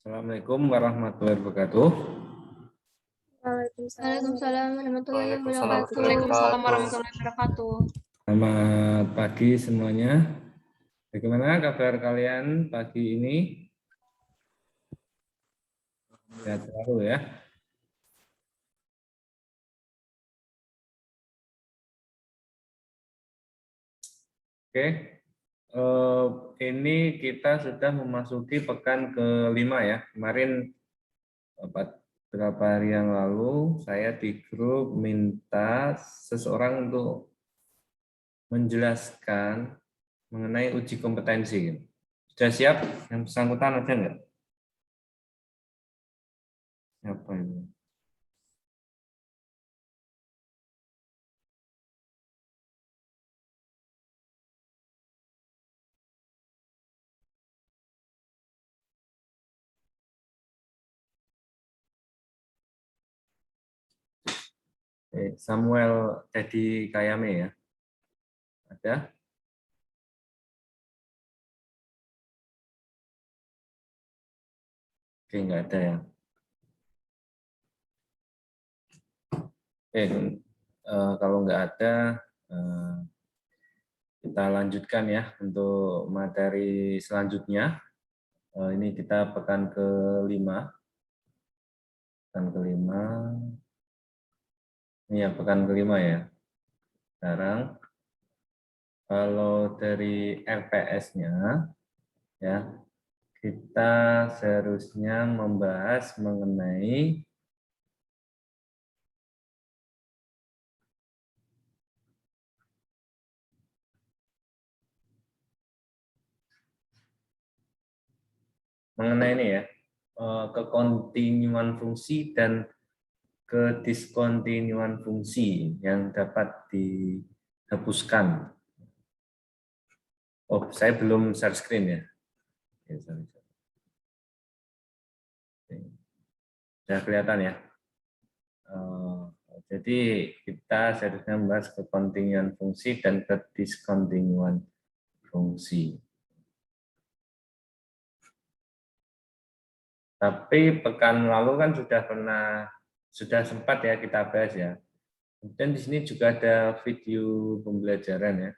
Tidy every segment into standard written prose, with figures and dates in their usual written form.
Assalamualaikum warahmatullahi wabarakatuh. Waalaikumsalam warahmatullahi wabarakatuh. Waalaikumsalam warahmatullahi wabarakatuh. Selamat pagi semuanya. Bagaimana kabar kalian pagi ini? Sehat selalu ya. Oke, ini kita sudah memasuki pekan kelima ya. Kemarin beberapa hari yang lalu saya di grup minta seseorang untuk menjelaskan mengenai uji kompetensi. Sudah siap? Yang bersangkutan ada nggak? Siapa ini? Samuel Teddy Kayame ya. Ada? Oke, nggak ada ya. Kalau nggak ada, kita lanjutkan ya untuk materi selanjutnya. Ini kita pekan kelima. Pekan kelima. Ini ya pekan kelima ya. Sekarang kalau dari RPS-nya ya kita seharusnya membahas mengenai ini ya, kekontinuan fungsi dan kediskontinuan fungsi yang dapat dihapuskan. Oh, saya belum share screen ya. Sudah kelihatan ya. Jadi kita seharusnya membahas kekontinuan fungsi dan kediskontinuan fungsi. Tapi pekan lalu kan sudah sempat ya kita bahas ya. Kemudian di sini juga ada video pembelajaran ya.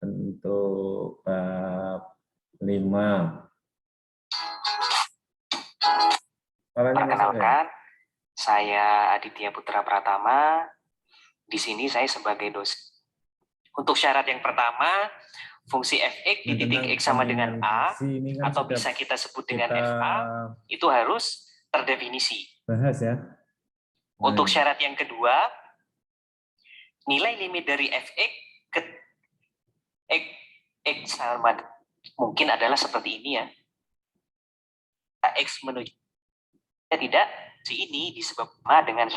Untuk bab 5. Perkenalkan, saya Aditya Putra Pratama. Di sini saya sebagai dosen. Untuk syarat yang pertama, fungsi fx di titik x sama dengan a, atau bisa kita sebut dengan fa, itu harus terdefinisi. Bahas ya. Untuk syarat yang kedua, nilai limit dari fx ke x sama mungkin adalah seperti ini ya. X menuju tidak, si ini disebabkan dengan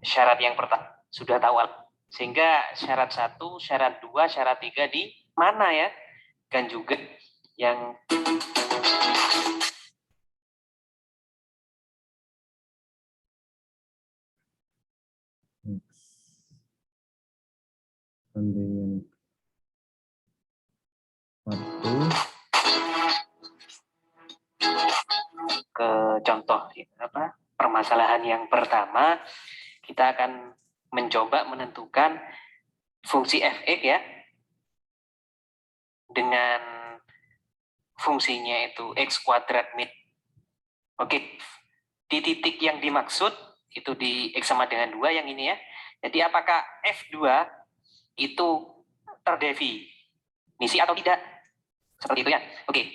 syarat yang pertama sudah tahu, sehingga syarat 1, syarat 2, syarat 3 di mana ya, kan juga yang ke contoh permasalahan yang pertama, kita akan mencoba menentukan fungsi fx ya dengan fungsinya itu x kuadrat min. Oke, di titik yang dimaksud itu di x sama dengan 2 yang ini ya. Jadi apakah f2 itu terdefinisi atau tidak? Seperti itu ya. Oke,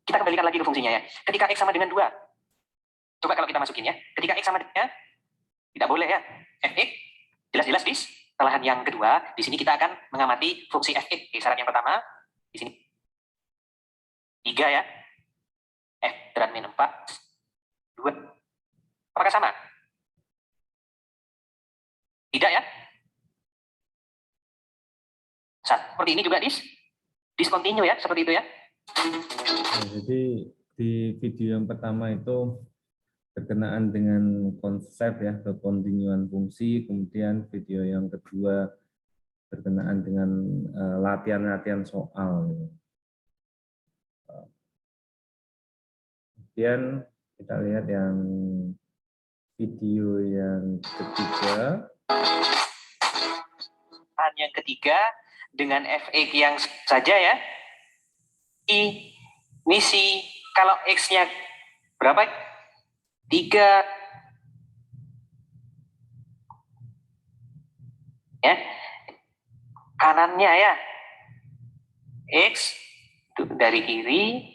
kita kembalikan lagi ke fungsinya ya. Ketika x sama dengan 2, coba kalau kita masukin ya. Ketika x sama dengan, tidak boleh ya. fx jelas-jelas di kesalahan yang kedua. Di sini kita akan mengamati fungsi fx. Syarat yang pertama di sini 3 ya. F berat min 4 2. Apakah sama? Tidak ya. Seperti ini juga discontinue ya, seperti itu ya. Nah, jadi di video yang pertama itu berkenaan dengan konsep ya, kekontinuan fungsi, kemudian video yang kedua berkenaan dengan latihan-latihan soal. Kemudian kita lihat yang video yang ketiga. Yang ketiga dengan fx yang saja ya. Ini si kalau x-nya berapa? 3 ya. Kanannya ya. X dari kiri.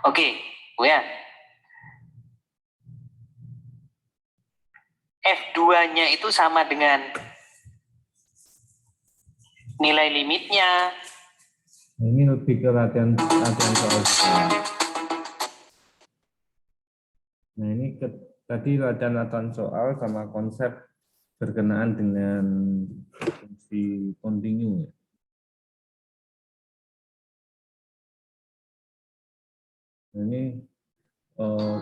Oke, ya. F2-nya itu sama dengan nilai limitnya. Ini lebih ke latihan soal. Nah, ini tadi latihan soal sama konsep berkenaan dengan fungsi kontinu. Nah, ini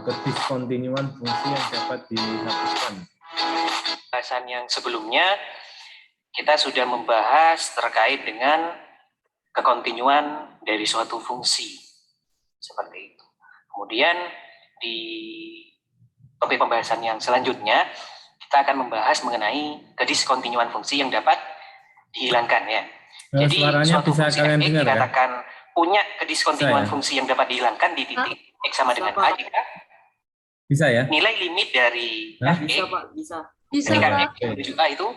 kediskontinuan fungsi yang dapat dihapuskan. Bahasan yang sebelumnya kita sudah membahas terkait dengan kekontinuan dari suatu fungsi seperti itu. Kemudian di topik pembahasan yang selanjutnya kita akan membahas mengenai kediskontinuan fungsi yang dapat dihilangkan ya. Jadi suatu fungsi f(x) dikatakan punya kediskontinuan fungsi yang dapat dihilangkan di titik x sama dengan a jika bisa ya? Nilai limit dari f(x) Bisa, ketika Pak. x menuju a itu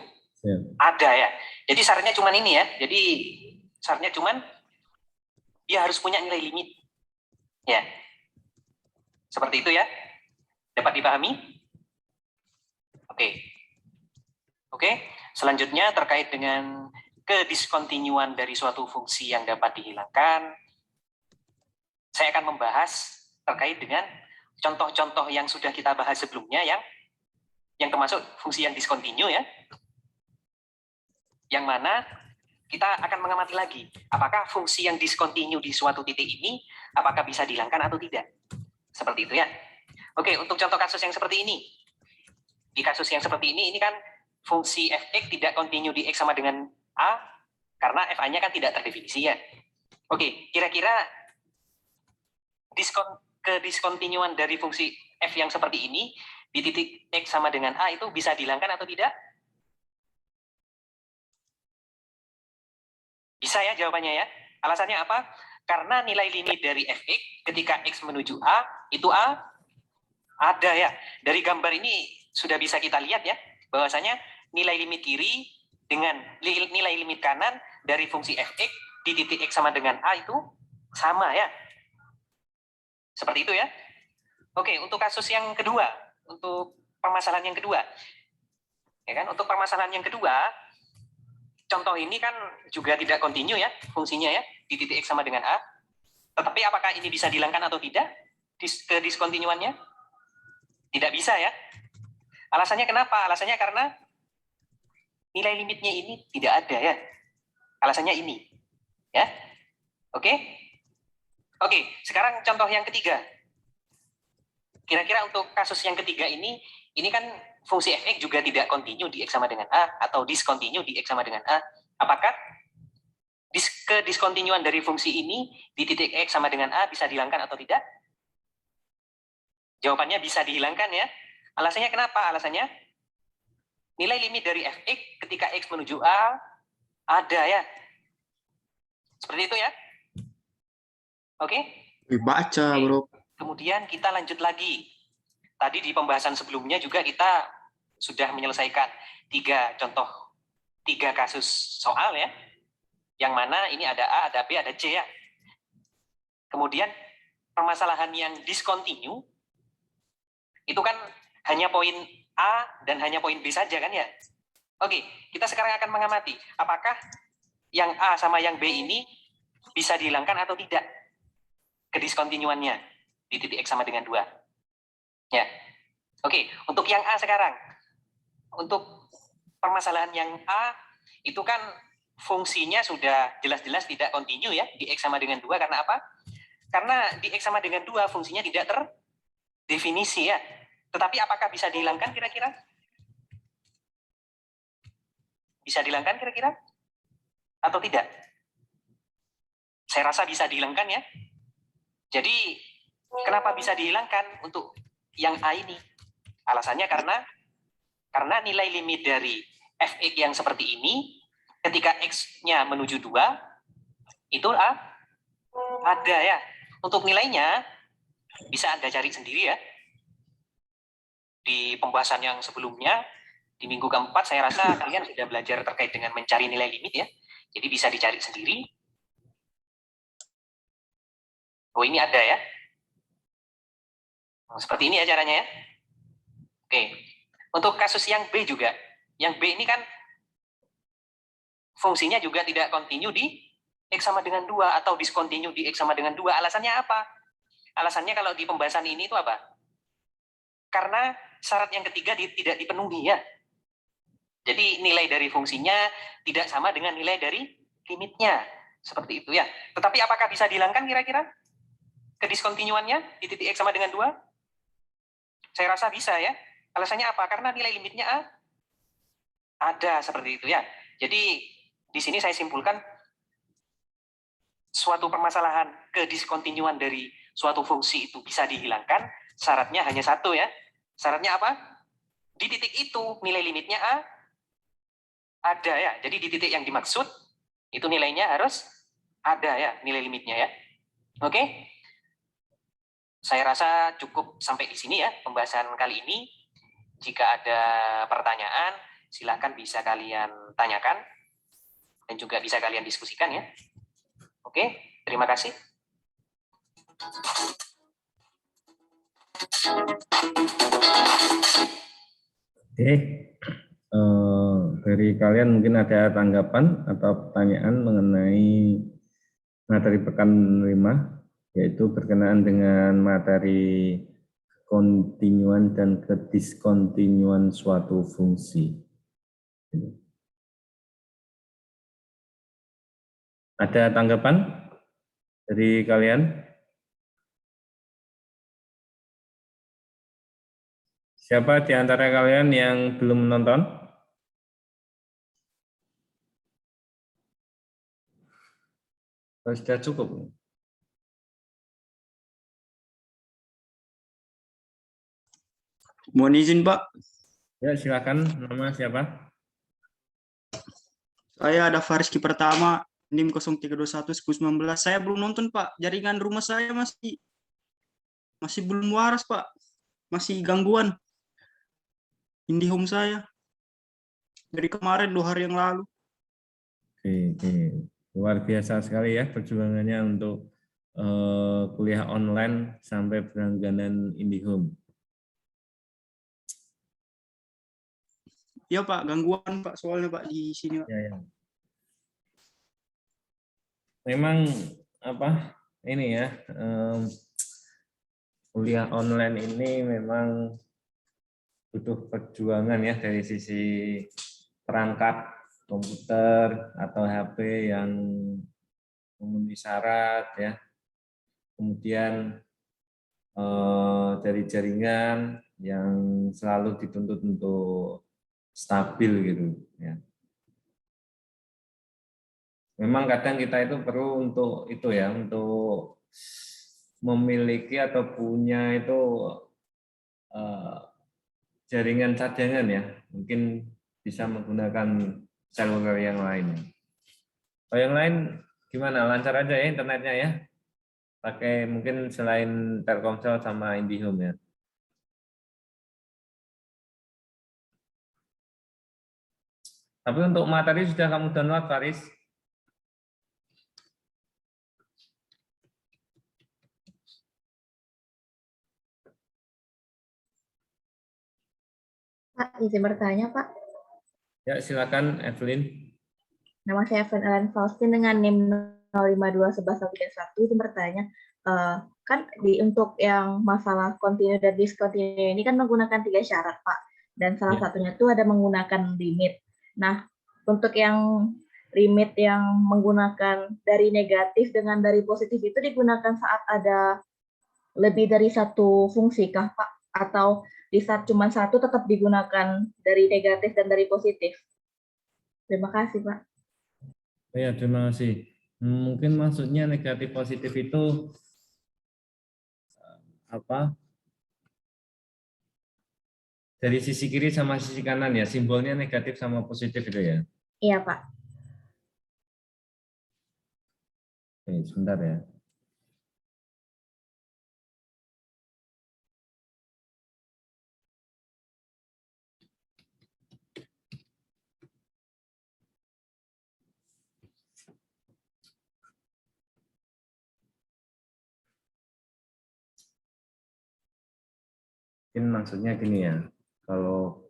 ada ya. Jadi syaratnya cuma ini ya. Jadi syaratnya cuma dia harus punya nilai limit. Ya. Seperti itu ya. Dapat dipahami? Oke. Selanjutnya terkait dengan kediskontinuan dari suatu fungsi yang dapat dihilangkan, saya akan membahas terkait dengan contoh-contoh yang sudah kita bahas sebelumnya yang termasuk fungsi yang diskontinu ya. Yang mana kita akan mengamati lagi apakah fungsi yang diskontinu di suatu titik ini apakah bisa dihilangkan atau tidak. Seperti itu ya. Oke, untuk contoh kasus yang seperti ini. Di kasus yang seperti ini kan fungsi f(x) tidak kontinu di x sama dengan a karena f(a)-nya kan tidak terdefinisi ya. Oke, kira-kira kediskontinuan dari fungsi f yang seperti ini di titik x sama dengan a itu bisa dihilangkan atau tidak? Bisa ya jawabannya ya. Alasannya apa? Karena nilai limit dari f(x) ketika x menuju a itu ada ya. Dari gambar ini sudah bisa kita lihat ya bahwasanya nilai limit kiri dengan nilai limit kanan dari fungsi f(x) di titik x sama dengan a itu sama ya. Seperti itu ya. Oke, untuk kasus yang kedua, untuk permasalahan yang kedua. Ya kan, untuk permasalahan yang kedua, contoh ini kan juga tidak kontinu ya fungsinya ya di titik x sama dengan a. Tetapi apakah ini bisa dihilangkan atau tidak? Kediskontinuannya? Tidak bisa ya. Alasannya kenapa? Alasannya karena nilai limitnya ini tidak ada ya. Alasannya ini. Ya. Oke, sekarang contoh yang ketiga. Kira-kira untuk kasus yang ketiga ini kan fungsi f(x) juga tidak kontinu di x sama dengan a atau diskontinu di x sama dengan a. Apakah kediskontinuan dari fungsi ini di titik x sama dengan a bisa dihilangkan atau tidak? Jawabannya bisa dihilangkan ya. Alasannya kenapa? Alasannya nilai limit dari f(x) ketika x menuju a ada ya. Seperti itu ya. Oke? Dibaca, Bro. Kemudian kita lanjut lagi. Tadi di pembahasan sebelumnya juga kita sudah menyelesaikan 3 kasus soal ya. Yang mana ini ada A, ada B, ada C ya. Kemudian permasalahan yang diskontinu itu kan hanya poin A dan hanya poin B saja kan ya. Oke, kita sekarang akan mengamati apakah yang A sama yang B ini bisa dihilangkan atau tidak kediskontinuannya di titik x sama dengan 2. Ya. Oke, untuk yang A sekarang. Untuk permasalahan yang A itu kan fungsinya sudah jelas-jelas tidak kontinu ya di x sama dengan 2 karena apa? Karena di x sama dengan 2 fungsinya tidak terdefinisi ya. Tetapi apakah bisa dihilangkan kira-kira? Bisa dihilangkan kira-kira? Atau tidak? Saya rasa bisa dihilangkan ya. Jadi Kenapa bisa dihilangkan untuk yang A ini? Alasannya karena nilai limit dari fx yang seperti ini ketika x-nya menuju 2 itu ada ya. Untuk nilainya bisa Anda cari sendiri ya. Di pembahasan yang sebelumnya di minggu keempat saya rasa kalian sudah belajar terkait dengan mencari nilai limit ya. Jadi bisa dicari sendiri. Oh, ini ada ya. Seperti ini ya caranya ya. Oke. Untuk kasus yang B juga. Yang B ini kan fungsinya juga tidak kontinu di X sama dengan 2 atau diskontinu di X sama dengan 2. Alasannya apa? Alasannya kalau di pembahasan ini itu apa? Karena syarat yang ketiga tidak dipenuhi ya. Jadi nilai dari fungsinya tidak sama dengan nilai dari limitnya. Seperti itu ya. Tetapi apakah bisa dihilangkan kira-kira? Kediskontinuannya di titik X sama dengan 2? Saya rasa bisa ya. Alasannya apa? Karena nilai limitnya ada seperti itu ya. Jadi di sini saya simpulkan suatu permasalahan kediskontinuan dari suatu fungsi itu bisa dihilangkan, syaratnya hanya satu ya. Syaratnya apa? Di titik itu nilai limitnya ada ya. Jadi di titik yang dimaksud itu nilainya harus ada ya, nilai limitnya ya. Oke? Saya rasa cukup sampai di sini ya pembahasan kali ini. Jika ada pertanyaan, silakan bisa kalian tanyakan dan juga bisa kalian diskusikan ya. Oke, terima kasih. Oke, dari kalian mungkin ada tanggapan atau pertanyaan mengenai materi pekan 5, yaitu berkenaan dengan materi kontinuan dan kediskontinuan suatu fungsi. Ada tanggapan dari kalian? Siapa di antara kalian yang belum menonton? Sudah cukup. Mohon izin, Pak. Ya, silakan. Nama siapa? Saya ada Fariski Pertama, NIM 0321-19. Saya belum nonton, Pak. Jaringan rumah saya masih belum waras, Pak. Masih gangguan. IndiHome saya. Dari kemarin 2 hari yang lalu. Oke. Luar biasa sekali ya perjuangannya untuk kuliah online sampai berlangganan IndiHome. Iya, Pak. Gangguan, Pak. Soalnya, Pak, di sini, Pak. Ya. Memang ini ya, kuliah online ini memang butuh perjuangan ya dari sisi perangkat komputer atau HP yang memenuhi syarat ya. Kemudian dari jaringan yang selalu dituntut untuk stabil gitu ya. Memang kadang kita itu perlu untuk itu ya, untuk memiliki atau punya itu jaringan cadangan ya, mungkin bisa menggunakan seluler yang lain. Kalau yang lain gimana? Lancar aja ya internetnya ya? Pakai mungkin selain Telkomsel sama IndiHome ya. Tapi untuk materi sudah kamu download, Faris? Pak, izin bertanya, Pak. Ya, silakan Evelyn. Nama saya Evelyn Ellen Faustin dengan NIM 0521131. Izin bertanya, kan untuk yang masalah kontinu dan diskontinu ini kan menggunakan 3 syarat, Pak. Dan salah satunya itu ada menggunakan limit. Nah, untuk yang limit yang menggunakan dari negatif dengan dari positif itu digunakan saat ada lebih dari satu fungsi kah, Pak? Atau di saat cuma satu tetap digunakan dari negatif dan dari positif? Terima kasih, Pak. Ya, terima kasih. Mungkin maksudnya negatif positif itu apa dari sisi kiri sama sisi kanan ya, simbolnya negatif sama positif itu ya. Iya, Pak. Oke, sebentar ya. Mungkin maksudnya gini ya, kalau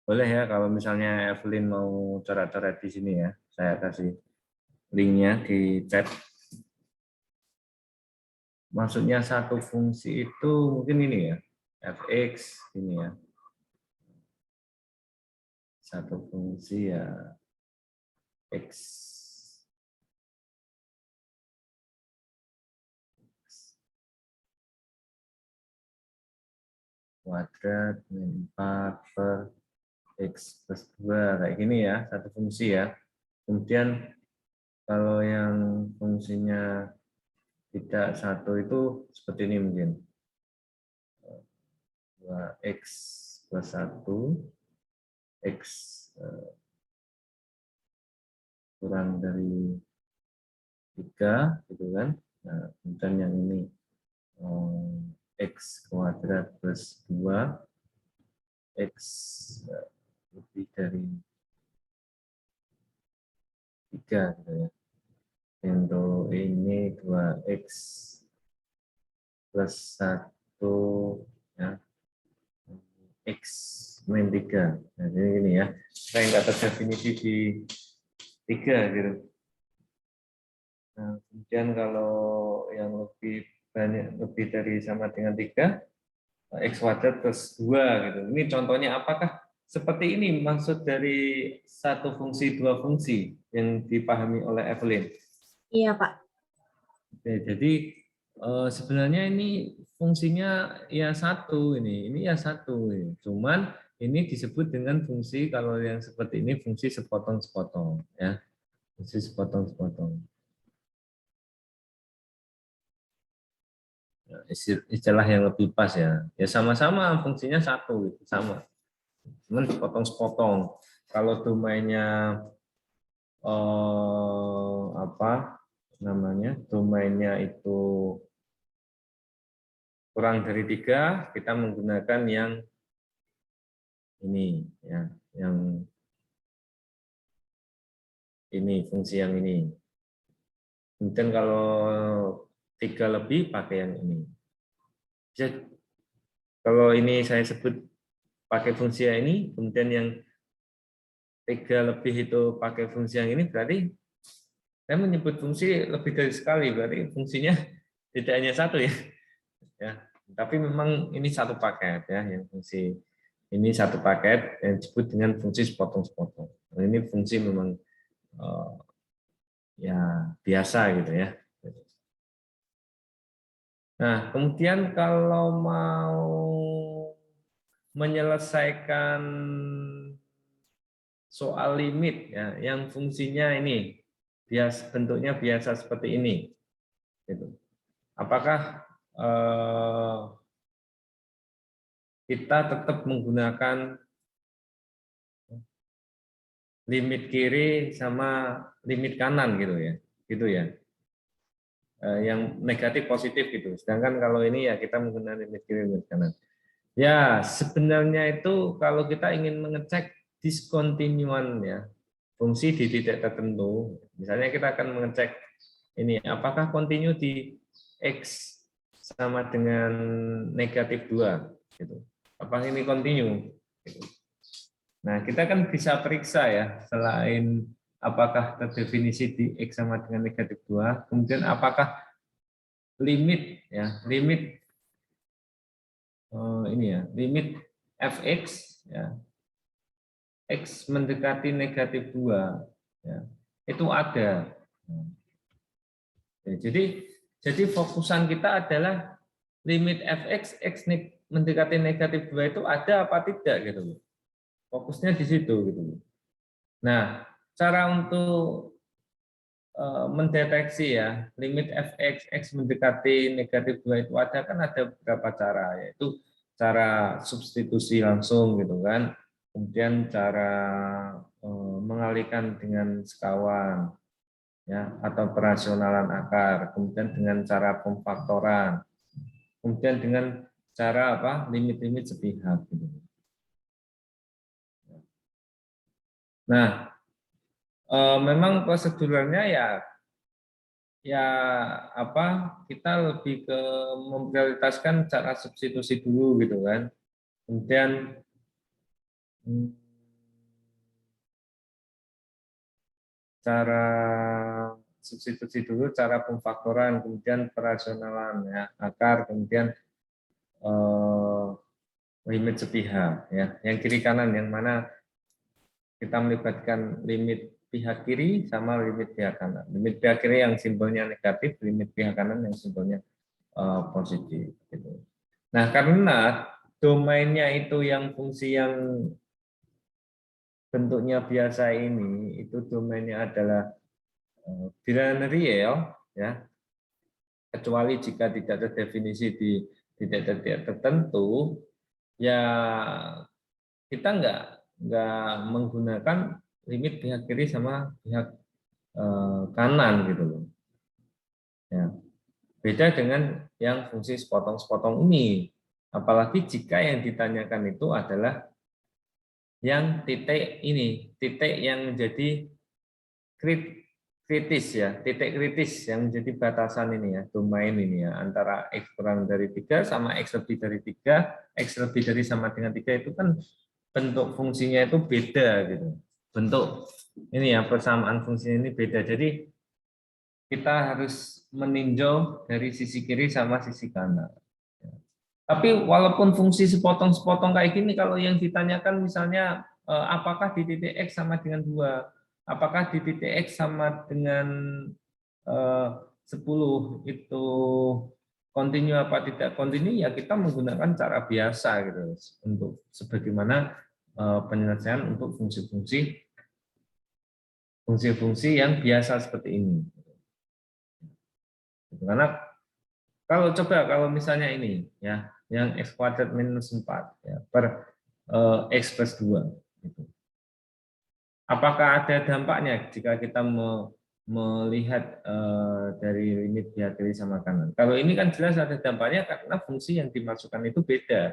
boleh ya, kalau misalnya Evelyn mau coret-coret di sini ya, saya kasih linknya di chat. Maksudnya satu fungsi itu mungkin ini ya, fx ini ya. Satu fungsi ya x kuadrat min 4 per x plus 2 kayak gini ya, satu fungsi ya. Kemudian kalau yang fungsinya tidak satu itu seperti ini mungkin. 2x plus 1 x kurang dari 3 gitu kan. Nah, kemudian yang ini x kuadrat plus 2 x lebih dari 3 gitu ya. Untuk ini 2x plus 1 ya, x min 3. Nah, jadi ini ya, saya nggak terdefinisi di 3 gitu. Nah, kemudian kalau yang lebih banyak, lebih dari sama dengan 3, x kuadrat plus 2 gitu. Ini contohnya apakah seperti ini maksud dari satu fungsi dua fungsi yang dipahami oleh Evelyn? Iya, Pak. Oke, jadi sebenarnya ini fungsinya ya satu ini ya satu. Cuman ini disebut dengan fungsi, kalau yang seperti ini fungsi sepotong-sepotong ya, fungsi sepotong-sepotong. Istilah yang lebih pas ya. Ya sama-sama fungsinya satu gitu, sama. Cuman sepotong-sepotong. Kalau domainnya apa namanya? Domainnya itu kurang dari 3, kita menggunakan yang ini ya, yang ini, fungsi yang ini. Kemudian kalau 3 lebih pakai yang ini. Jadi, kalau ini saya sebut pakai fungsi yang ini, kemudian yang 3 lebih itu pakai fungsi yang ini, berarti saya menyebut fungsi lebih dari sekali, berarti fungsinya tidak hanya satu ya. Ya, tapi memang ini satu paket ya, yang fungsi ini satu paket yang disebut dengan fungsi sepotong-sepotong. Nah, ini fungsi memang ya biasa gitu ya. Nah, kemudian kalau mau menyelesaikan soal limit ya, yang fungsinya ini bentuknya biasa seperti ini, gitu. Apakah kita tetap menggunakan limit kiri sama limit kanan gitu ya, yang negatif positif gitu. Sedangkan kalau ini ya kita menggunakan limit kiri limit kanan. Ya sebenarnya itu kalau kita ingin mengecek diskontinuan ya fungsi di titik tertentu, misalnya kita akan mengecek ini apakah kontinu di x sama dengan negatif 2 gitu. Apakah ini kontinu gitu. Nah, kita kan bisa periksa ya, selain apakah terdefinisi di X sama dengan negatif 2, kemudian apakah limit ya, limit ini ya, limit fx ya, X mendekati negatif 2 ya, itu ada. Jadi fokusan kita adalah limit fx, X mendekati negatif 2 itu ada apa tidak gitu. Fokusnya di situ gitu. Nah, cara untuk mendeteksi ya limit fx x mendekati negatif 2 itu ada beberapa cara, yaitu cara substitusi langsung gitu kan, kemudian cara mengalihkan dengan sekawan ya atau perasionalan akar, kemudian dengan cara pemfaktoran, kemudian dengan cara limit-limit sepihak gitu. Nah, memang proseduralnya ya kita lebih ke memprioritaskan cara substitusi dulu gitu kan, kemudian cara substitusi dulu, cara pemfaktoran, kemudian perasionalan ya akar, kemudian limit sepihak ya, yang kiri kanan yang mana kita melibatkan limit pihak kiri sama limit pihak kanan. Limit pihak kiri yang simbolnya negatif, limit pihak kanan yang simbolnya positif. Gitu. Nah, karena domainnya itu yang fungsi yang bentuknya biasa ini, itu domainnya adalah binarial, ya, kecuali jika tidak terdefinisi di tidak tertentu, ya kita nggak menggunakan limit pihak kiri sama pihak kanan gitu loh. Ya. Beda dengan yang fungsi sepotong-sepotong ini. Apalagi jika yang ditanyakan itu adalah yang titik ini, titik yang menjadi kritis ya, titik kritis yang menjadi batasan ini ya, domain ini ya, antara X kurang dari 3 sama X lebih dari 3, X lebih dari sama dengan 3 itu kan bentuk fungsinya itu beda gitu. Bentuk ini ya, persamaan fungsinya ini beda. Jadi kita harus meninjau dari sisi kiri sama sisi kanan. Tapi walaupun fungsi sepotong-sepotong kayak gini, kalau yang ditanyakan misalnya apakah di titik X sama dengan 2, apakah di titik X sama dengan 10 itu kontinu apa tidak kontinu, ya kita menggunakan cara biasa gitu untuk sebagaimana penyelesaian untuk fungsi-fungsi yang biasa seperti ini. Karena kalau misalnya ini ya, yang X kuadrat minus 4 ya, per X plus 2 gitu. Apakah ada dampaknya jika kita melihat dari limit pihak kiri sama kanan? Kalau ini kan jelas ada dampaknya karena fungsi yang dimasukkan itu beda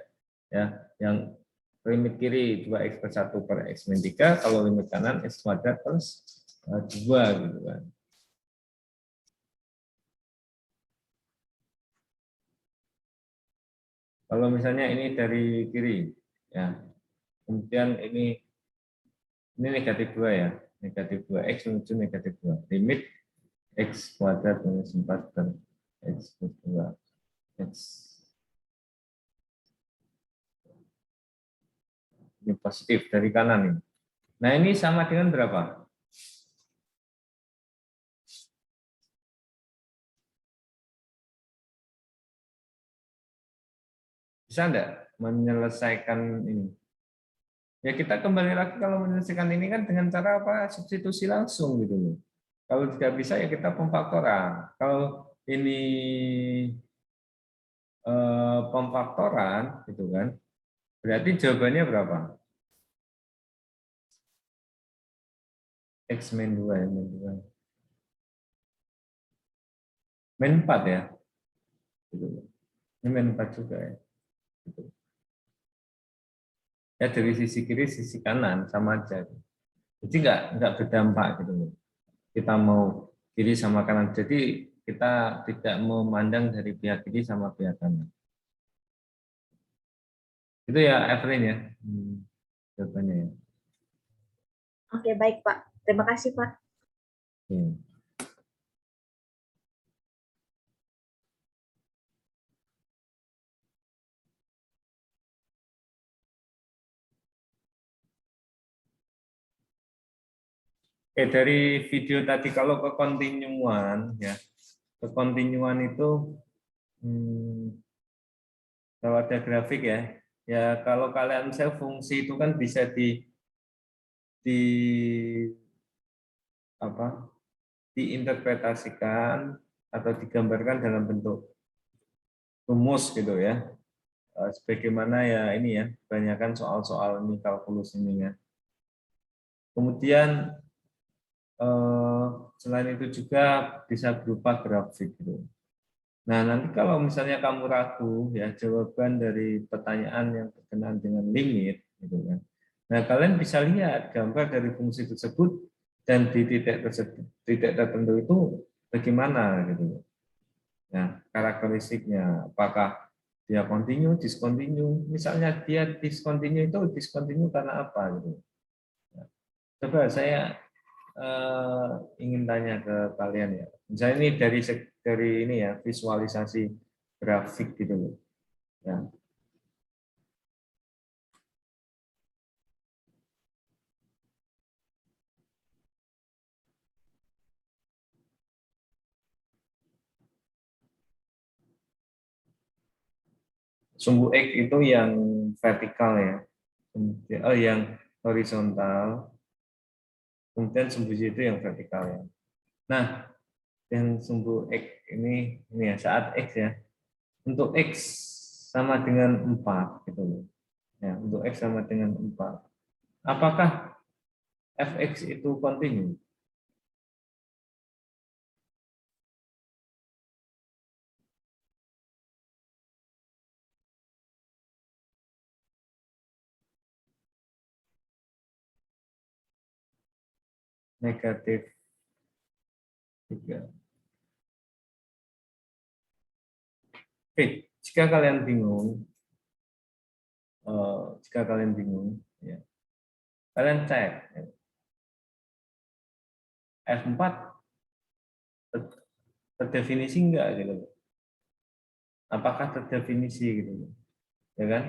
ya. Yang limit kiri 2x per 1 per x min 3, kalau limit kanan x kuadrat plus 2 gitu kan. Kalau misalnya ini dari kiri, ya, kemudian ini negatif 2 ya, negatif 2x menuju negatif 2, limit x kuadrat minus 4 per x plus 2, x. Ini positif dari kanan ini. Nah ini sama dengan berapa? Bisa enggak menyelesaikan ini? Ya kita kembali lagi kalau menyelesaikan ini kan dengan cara apa? Substitusi langsung gitu loh. Kalau tidak bisa ya kita pemfaktoran. Kalau ini pemfaktoran gitu kan, berarti jawabannya berapa? X min 2 ya, min 2. Min 4 ya. Gitu. Ini min 4 juga ya. Gitu. Ya dari sisi kiri sisi kanan sama aja. Jadi nggak berdampak gitu loh. Kita mau kiri sama kanan. Jadi kita tidak memandang dari pihak kiri sama pihak kanan. Itu ya Evelyn ya. Jawabannya ya. Oke, baik Pak. Terima kasih Pak. Dari video tadi kalau kekontinuan ya, kekontinuan itu kalau ada grafik ya, ya kalau kalian misalnya fungsi itu kan bisa di apa? diinterpretasikan atau digambarkan dalam bentuk rumus gitu ya. Sebagaimana ya ini ya, kebanyakan soal-soal ini kalkulus ini ya. Kemudian selain itu juga bisa berupa grafik gitu. Nah, nanti kalau misalnya kamu ragu ya jawaban dari pertanyaan yang berkenaan dengan limit gitu kan. Nah, kalian bisa lihat gambar dari fungsi tersebut dan di titik tersebut, titik tertentu itu bagaimana gitu. Nah, karakteristiknya apakah dia continue, discontinue. Misalnya dia discontinue itu discontinue karena apa gitu. Nah, coba saya ingin tanya ke kalian ya. Misalnya ini dari ini ya visualisasi grafik gitu loh. Ya. Sumbu X itu yang vertikal ya. Yang horizontal. Kemudian sumbu Y itu yang vertikal ya. Nah, yang sumbu X ini ya saat X ya. Untuk X sama dengan 4 gitu loh. Ya, untuk X sama dengan 4. Apakah fx itu kontinu? Negatif 3. Oke, jika kalian bingung, ya, kalian cek ya. F4 terdefinisi enggak gitu. Apakah terdefinisi gitu, ya kan?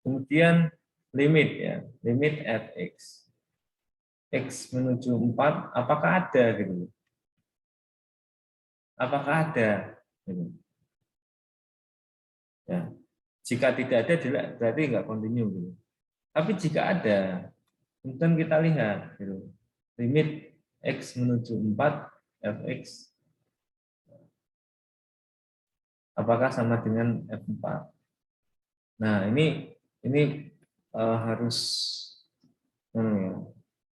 Kemudian limit ya, limit fx. X menuju 4, apakah ada gitu? Apakah ada? Gitu. Ya. Jika tidak ada, berarti enggak continue gitu. Tapi jika ada, kemudian kita lihat gitu. Limit x menuju 4 fx apakah sama dengan f4. Nah, ini harus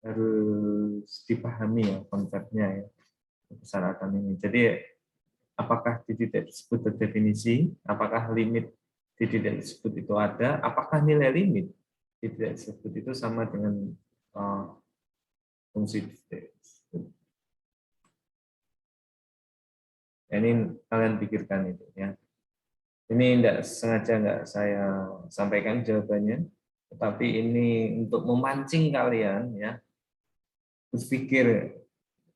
harus dipahami ya konsepnya ya persyaratan ini. Jadi apakah di titik tersebut terdefinisi, apakah limit di titik tersebut itu ada, apakah nilai limit di titik tersebut itu sama dengan fungsi titik tersebut. Ini kalian pikirkan itu ya. Ini tidak sengaja nggak saya sampaikan jawabannya, tetapi ini untuk memancing kalian ya berpikir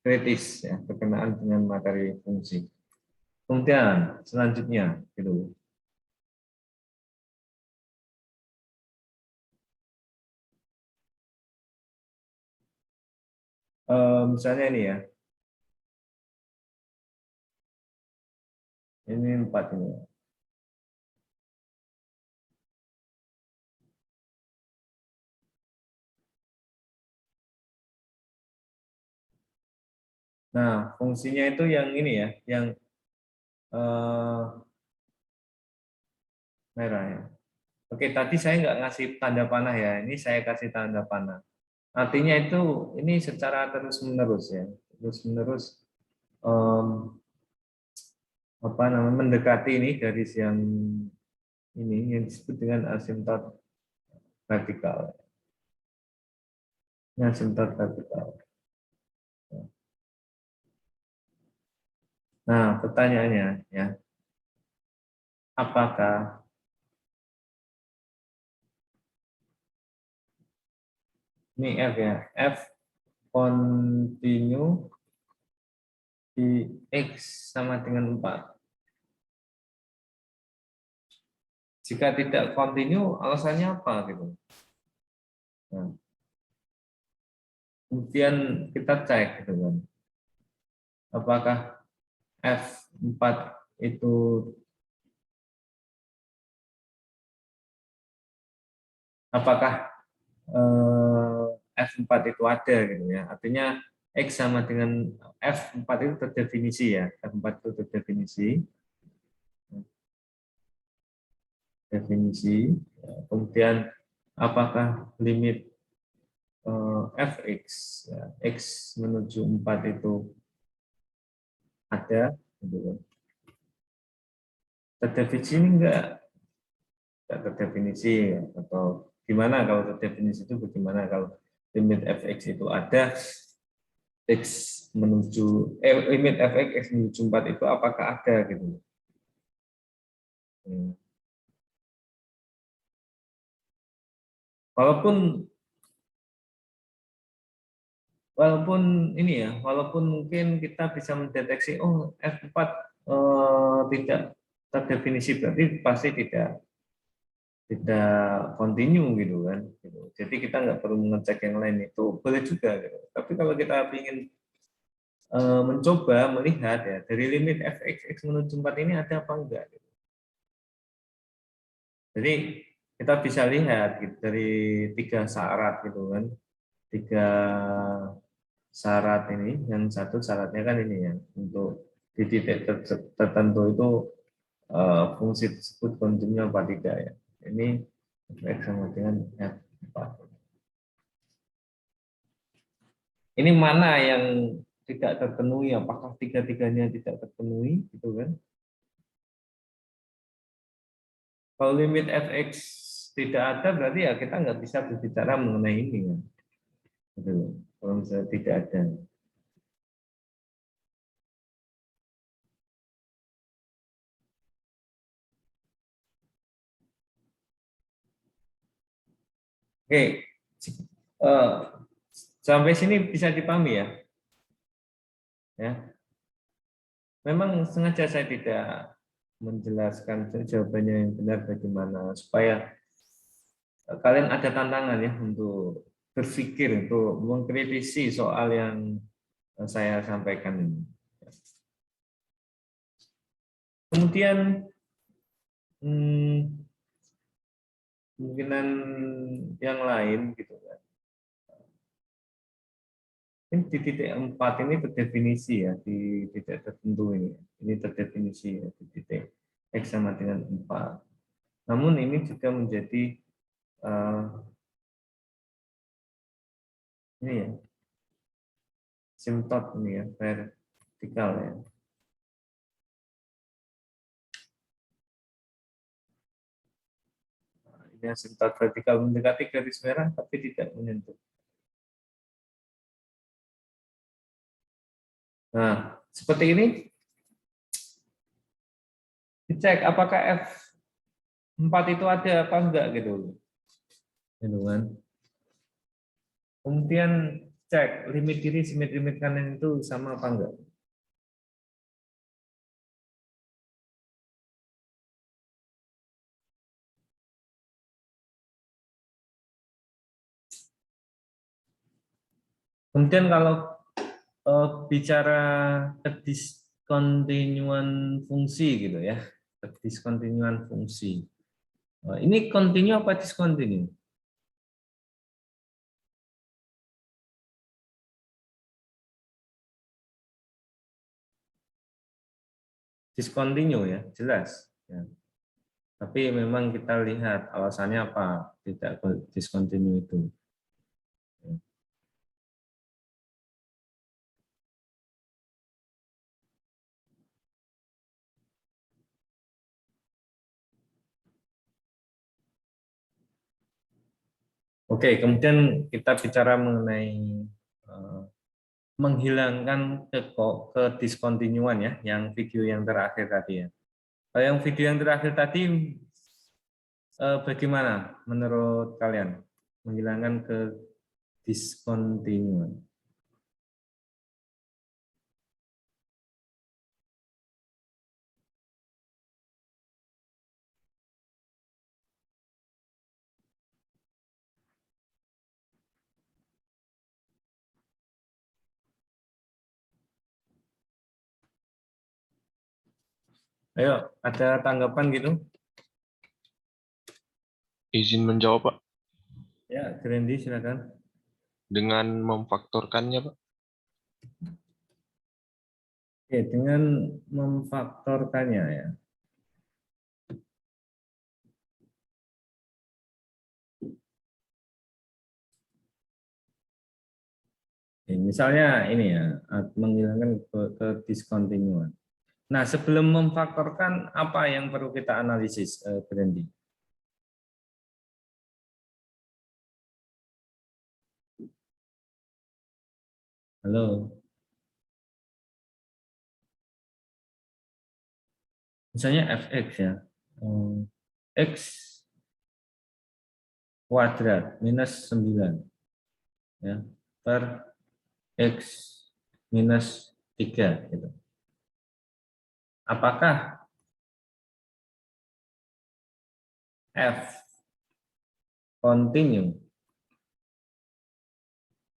kritis ya berkenaan dengan materi fungsi. Kemudian selanjutnya gitu. Misalnya ini ya. Ini 4 ini. Nah, fungsinya itu yang ini ya, yang merah ya. Oke, tadi saya nggak ngasih tanda panah ya, ini saya kasih tanda panah. Artinya itu ini secara terus-menerus ya, terus-menerus apa namanya mendekati ini garis yang ini yang disebut dengan asimtot vertikal. Ini asimtot vertikal. Nah, pertanyaannya ya, apakah ini F ya, F continue di X sama dengan 4. Jika tidak continue, alasannya apa gitu? Nah, kemudian kita cek gitu kan, apakah F4 itu apakah F4 itu ada gitu ya. Artinya X sama dengan F4 itu terdefinisi ya. F4 itu terdefinisi. Definisi. Kemudian apakah limit Fx ya, X menuju 4 itu ada gitu kan. Terdefinisi ini enggak terdefinisi ya. Atau gimana kalau terdefinisi itu bagaimana kalau limit Fx itu ada X menuju limit Fx X menuju 4 itu apakah ada gitu. Walaupun ini ya, walaupun mungkin kita bisa mendeteksi F4 tidak terdefinisi, berarti pasti tidak continue gitu kan. Gitu. Jadi kita nggak perlu mengecek yang lain, itu boleh juga. Gitu. Tapi kalau kita ingin mencoba melihat ya dari limit Fx X menuju 4 ini ada apa enggak. Gitu. Jadi kita bisa lihat gitu, dari 3 syarat gitu kan. 3 syarat ini, yang satu syaratnya kan ini ya, untuk di titik tertentu itu fungsi tersebut kontinu apa tidak ya. Ini F sama dengan F4. Ini mana yang tidak terpenuhi, apakah tiga-tiganya tidak terpenuhi gitu kan. Kalau limit Fx tidak ada berarti ya kita nggak bisa berbicara mengenai ini kan. Gitu. Kalau misalnya tidak ada. Oke, sampai sini bisa dipahami ya. Ya, memang sengaja saya tidak menjelaskan jawabannya yang benar bagaimana supaya kalian ada tantangan ya untuk berpikir, untuk mengkritisi soal yang saya sampaikan ini. Kemudian kemungkinan yang lain gitu kan. Ini di titik 4 ini terdefinisi ya, di titik tertentu ini. Ini terdefinisi ya, di titik X sama dengan 4. Namun ini juga menjadi ini ya, simtot ini ya, vertikal ya. Ini simtot vertikal mendekati garis merah tapi tidak menyentuh. Nah, seperti ini. Dicek apakah F4 itu ada apa enggak gitu. Gitu kan. Kemudian cek limit kiri, limit kanan itu sama apa enggak. Kemudian kalau bicara kediskontinuan fungsi gitu ya, kediskontinuan fungsi. Ini kontinu apa diskontinu? Diskontinu ya, jelas. Ya. Tapi memang kita lihat alasannya apa tidak diskontinu itu. Oke, kemudian kita bicara mengenai menghilangkan kediskontinuan ya, yang video yang terakhir tadi ya. Yang video yang terakhir tadi bagaimana menurut kalian menghilangkan kediskontinuan? Ayo, ada tanggapan gitu? Izin menjawab, Pak. Ya, Randy silakan. dengan memfaktorkannya, Pak. Oke, dengan memfaktorkannya ya. Misalnya ini ya, menghilangkan kediskontinuan. Nah, sebelum memfaktorkan, apa yang perlu kita analisis, Brandy? Halo. Misalnya fx ya. X kuadrat minus 9 ya, per X minus 3 gitu. Apakah F continue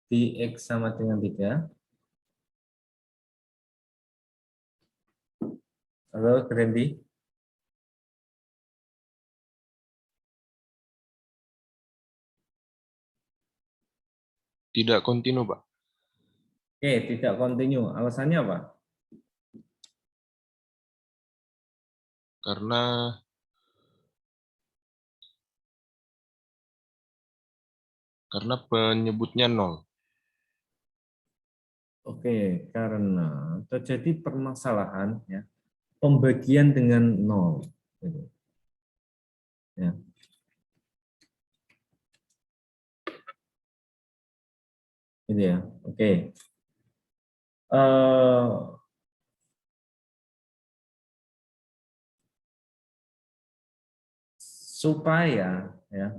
di X sama dengan 3? Halo, Brandy? Tidak kontinu, Pak. Oke, tidak continue. Alasannya apa? Karena penyebutnya 0. Oke, karena terjadi permasalahan ya, pembagian dengan 0. Gitu. Ya. Gitu ya. Oke. Supaya ya,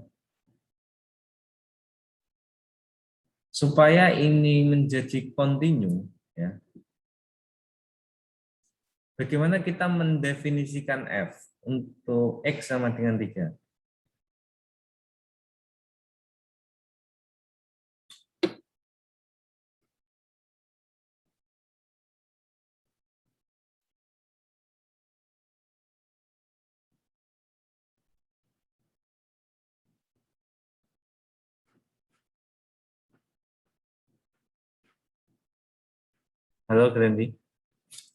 supaya ini menjadi kontinu ya. Bagaimana kita mendefinisikan F untuk X sama dengan 3? Halo, Brandy?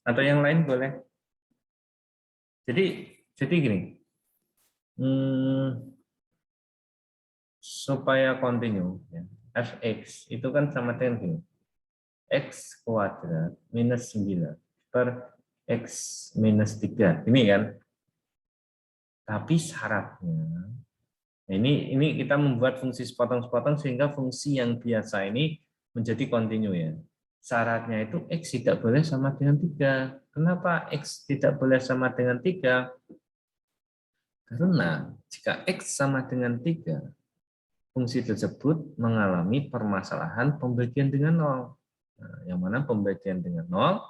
Atau yang lain boleh. Jadi gini, supaya kontinu ya, fx itu kan sama dengan gini, x kuadrat minus 9 per x minus 3, ini kan. Tapi syaratnya, nah ini kita membuat fungsi sepotong-sepotong sehingga fungsi yang biasa ini menjadi kontinu ya. Syaratnya itu x tidak boleh sama dengan 3. Kenapa x tidak boleh sama dengan 3? Karena jika x sama dengan 3, fungsi tersebut mengalami permasalahan pembagian dengan 0. Nah, yang mana pembagian dengan 0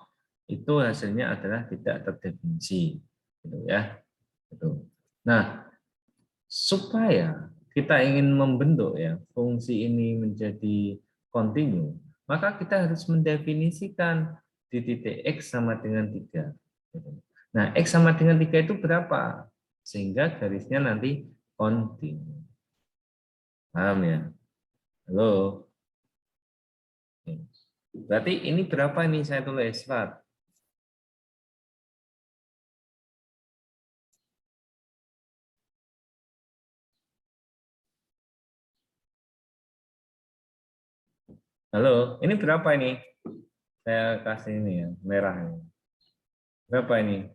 itu hasilnya adalah tidak terdefinisi. Gitu ya. Gitu. Nah, supaya kita ingin membentuk ya fungsi ini menjadi kontinu, maka kita harus mendefinisikan di titik x sama dengan 3. Nah, x sama dengan 3 itu berapa? Sehingga garisnya nanti kontinu. Paham ya? Halo. Berarti ini berapa nih saya tulis, Pak? Halo, ini berapa ini? Saya kasih ini ya, merah ini. Berapa ini?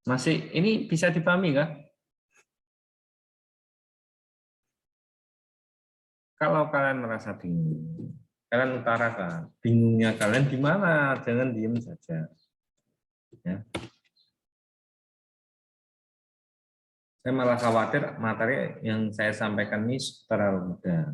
Masih ini bisa dipahami nggak? Kalau kalian merasa bingung, kalian utarakan. Bingungnya kalian di mana? Jangan diem saja. Ya. Saya malah khawatir materi yang saya sampaikan ini terlalu mudah.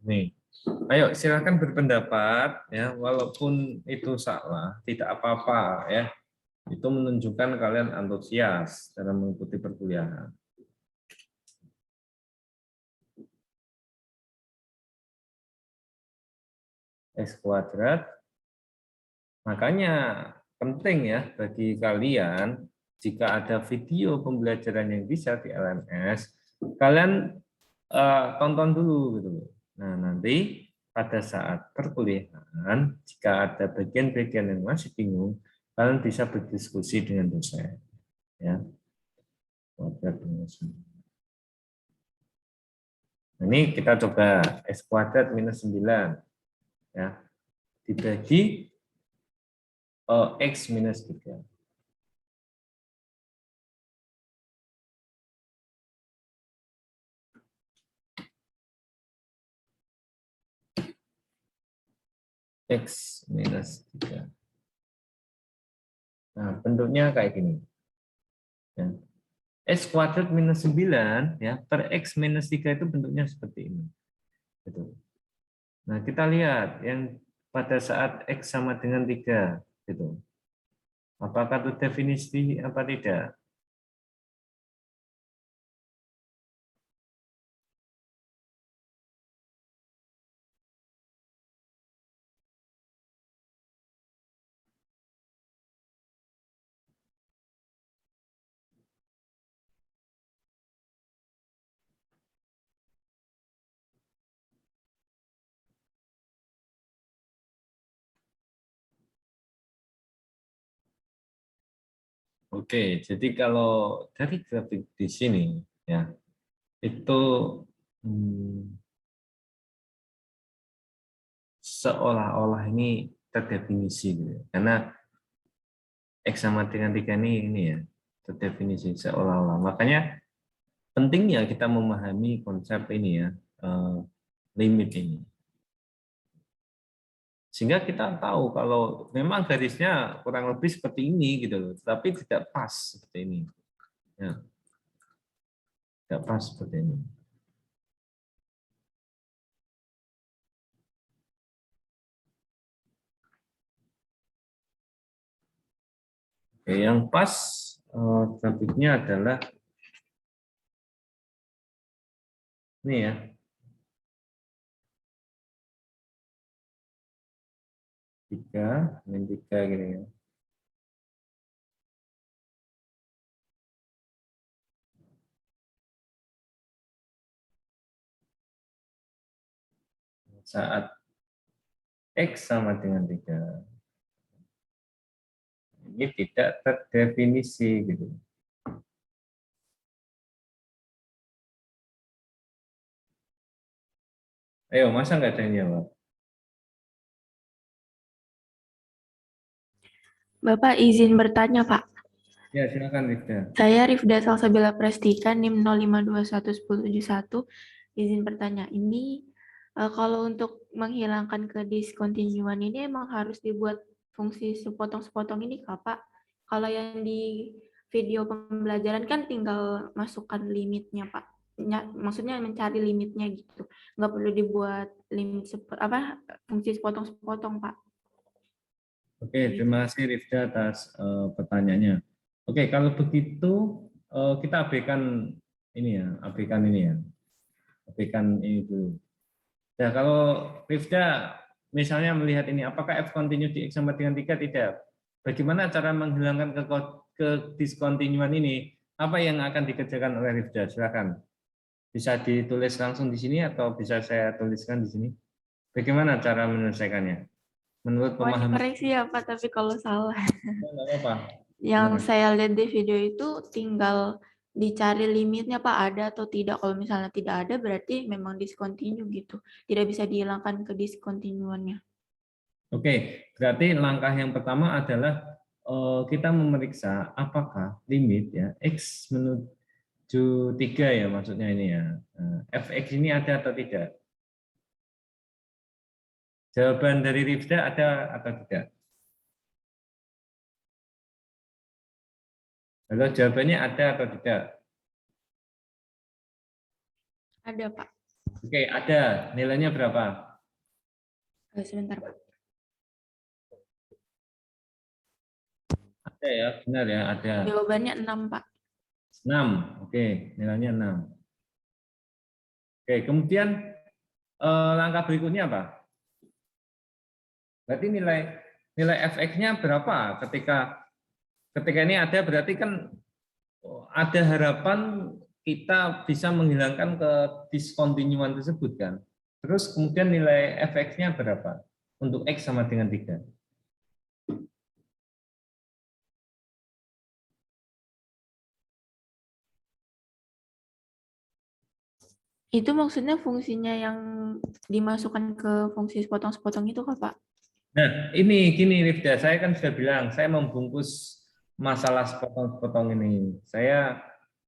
Nih, ayo silakan berpendapat ya, walaupun itu salah, tidak apa-apa ya. Itu menunjukkan kalian antusias dalam mengikuti perkuliahan. X kuadrat. Makanya penting ya bagi kalian jika ada video pembelajaran yang bisa di LMS, kalian tonton dulu gitu. Nah, nanti pada saat perkuliahan jika ada bagian-bagian yang masih bingung, kalian bisa berdiskusi dengan dosen ya. Ini kita coba X kuadrat minus 9 ya dibagi X minus 3. X minus 3. Nah, bentuknya kayak gini. Ya. X kuadrat minus 9 ya, per X minus 3 itu bentuknya seperti ini. Gitu. Nah, kita lihat yang pada saat X sama dengan 3. Gitu. Apakah itu definisi apa tidak? Oke, jadi kalau dari grafik di sini ya itu seolah-olah ini terdefinisi gitu. Karena X sama dengan 3 ini ya terdefinisi seolah-olah. Makanya pentingnya kita memahami konsep ini ya, limit ini. Sehingga kita tahu kalau memang garisnya kurang lebih seperti ini gitu loh, tapi tidak pas seperti ini. Ya. Tidak pas seperti ini. Oke, yang pas grafiknya adalah ini ya. Tiga, min 3 gini ya. Saat X sama dengan 3. Ini tidak terdefinisi gitu. Ayo, masa nggak ada yang jawab? Bapak izin bertanya, Pak. Ya, silakan Rifda. Saya Rifda Salsabila Prestika, NIM 05211071. Izin bertanya, ini kalau untuk menghilangkan kediskontinuan ini emang harus dibuat fungsi sepotong-sepotong ini, Kak, Pak? Kalau yang di video pembelajaran kan tinggal masukkan limitnya, Pak. Maksudnya mencari limitnya gitu. Nggak perlu dibuat limit fungsi sepotong-sepotong, Pak. Oke, terima kasih Rifda atas pertanyaannya. Oke, kalau begitu kita abaikan ini ya, abaikan ini dulu. Nah, kalau Rifda misalnya melihat ini, apakah F continue di X sama dengan 3? Tidak. Bagaimana cara menghilangkan kediskontinuan ini? Apa yang akan dikerjakan oleh Rifda? Silakan. Bisa ditulis langsung di sini atau bisa saya tuliskan di sini? Bagaimana cara menyelesaikannya? Menurut Mau pemahaman dikoreksi ya Pak, tapi kalau salah. enggak apa-apa. Yang saya lihat di video itu tinggal dicari limitnya Pak, ada atau tidak. Kalau misalnya tidak ada berarti memang discontinue gitu. Tidak bisa dihilangkan ke discontinuannya. Oke, berarti langkah yang pertama adalah kita memeriksa apakah limit ya X menuju 3 ya maksudnya ini ya. Fx ini ada atau tidak? Jawaban dari Rifda ada atau tidak? Halo, jawabannya ada atau tidak? Ada Pak. Oke, ada. Nilainya berapa? Sebentar, Pak. Ada ya, benar ya, ada. Jawabannya 6, Pak. 6. Oke, nilainya 6. Oke, kemudian langkah berikutnya apa? Berarti nilai fx-nya berapa ketika ini ada, berarti kan ada harapan kita bisa menghilangkan kediskontinuan tersebut kan. Terus kemudian nilai fx-nya berapa? Untuk x sama dengan 3. Itu maksudnya fungsinya yang dimasukkan ke fungsi sepotong-sepotong itu, Kak, Pak? Nah, ini gini Rifda, saya kan sudah bilang, saya membungkus masalah sepotong-sepotong ini. Saya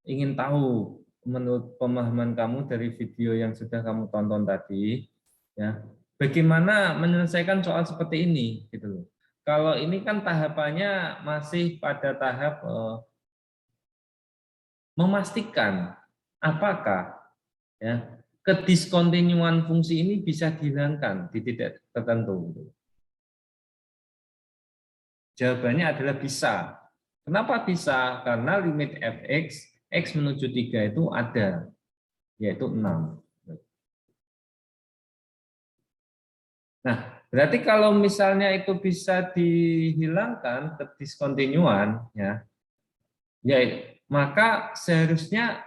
ingin tahu menurut pemahaman kamu dari video yang sudah kamu tonton tadi, ya, bagaimana menyelesaikan soal seperti ini, gitu loh. Kalau ini kan tahapannya masih pada tahap memastikan apakah ya kediskontinuan fungsi ini bisa dihilangkan di titik tertentu. Jawabannya adalah bisa. Kenapa bisa? Karena limit fx, x menuju 3 itu ada, yaitu 6. Nah, berarti kalau misalnya itu bisa dihilangkan kediskontinuan, ya maka seharusnya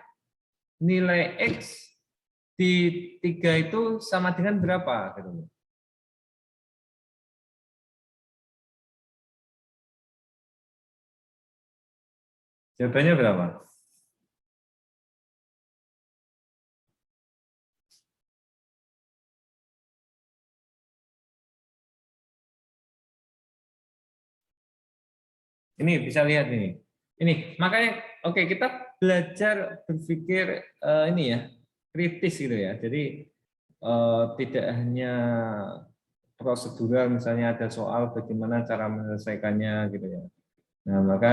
nilai x di 3 itu sama dengan berapa? Jawabannya berapa? Ini bisa lihat ini. Ini makanya oke, kita belajar berpikir ini ya, kritis gitu ya. Jadi tidak hanya prosedural, misalnya ada soal bagaimana cara menyelesaikannya gitu ya. Nah, maka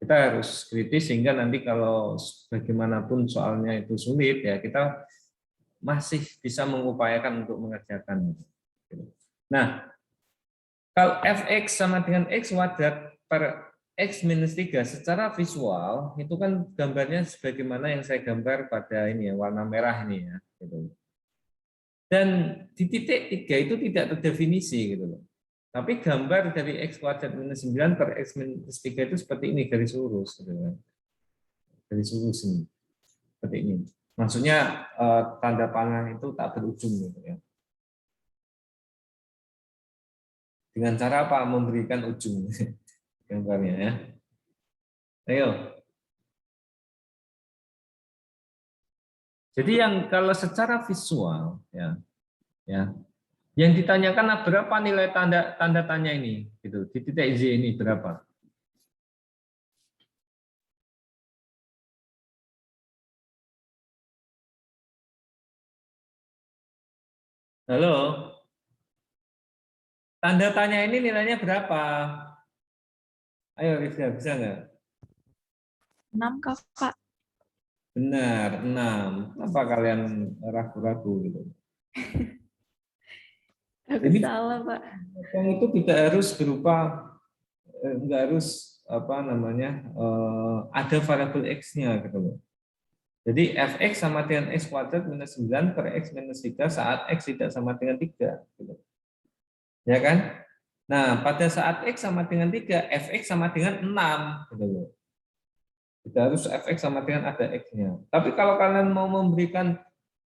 kita harus kritis sehingga nanti kalau bagaimanapun soalnya itu sulit ya kita masih bisa mengupayakan untuk mengerjakan. Nah, kalau fx sama dengan x wajar per x minus 3 secara visual itu kan gambarnya sebagaimana yang saya gambar pada ini ya, warna merah ini ya. Gitu. Dan di titik 3 itu tidak terdefinisi gitu loh. Tapi gambar dari x kuadrat minus 9 per x minus 3 itu seperti ini, garis lurus. Gitu kan. Garis lurus ini. Seperti ini. Maksudnya tanda panah itu tak berujung gitu ya. Dengan cara apa? Memberikan ujung gambarnya ya. Ayo. Jadi yang kalau secara visual ya, yang ditanyakan berapa nilai tanda tanya ini, gitu. Di titik Z ini berapa? Halo, tanda tanya ini nilainya berapa? Ayo Rizka, bisa nggak? 6, Kakak. Benar, 6. Kenapa kalian ragu-ragu gitu? Aku Jadi salah, Pak. yang itu tidak harus berupa, nggak harus apa namanya, ada variabel x-nya gitu loh. Jadi fx sama dengan x kuadrat minus 9 per x minus 3 saat x tidak sama dengan 3. Gitu. Ya kan? Nah, pada saat x sama dengan 3, fx sama dengan 6. Gitu loh. Tidak harus fx sama dengan ada x-nya. Tapi kalau kalian mau memberikan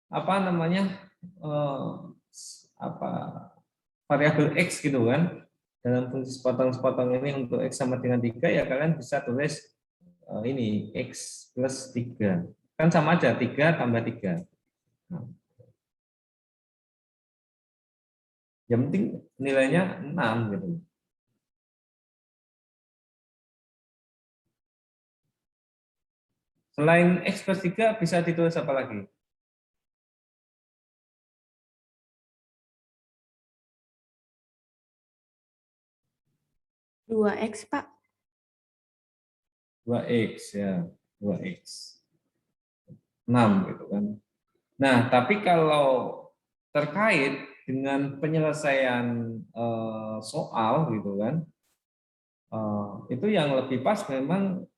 apa namanya variabel x gitu kan dalam fungsi sepotong-sepotong ini untuk x sama dengan 3 ya kalian bisa tulis ini x plus 3. Kan sama aja 3 tambah 3. Nah, yang penting nilainya 6 gitu. Selain x plus 3 bisa ditulis apa lagi? 2x, Pak. 2x ya, 2x. 6 gitu kan. Nah, tapi kalau terkait dengan penyelesaian soal gitu kan, itu yang lebih pas memang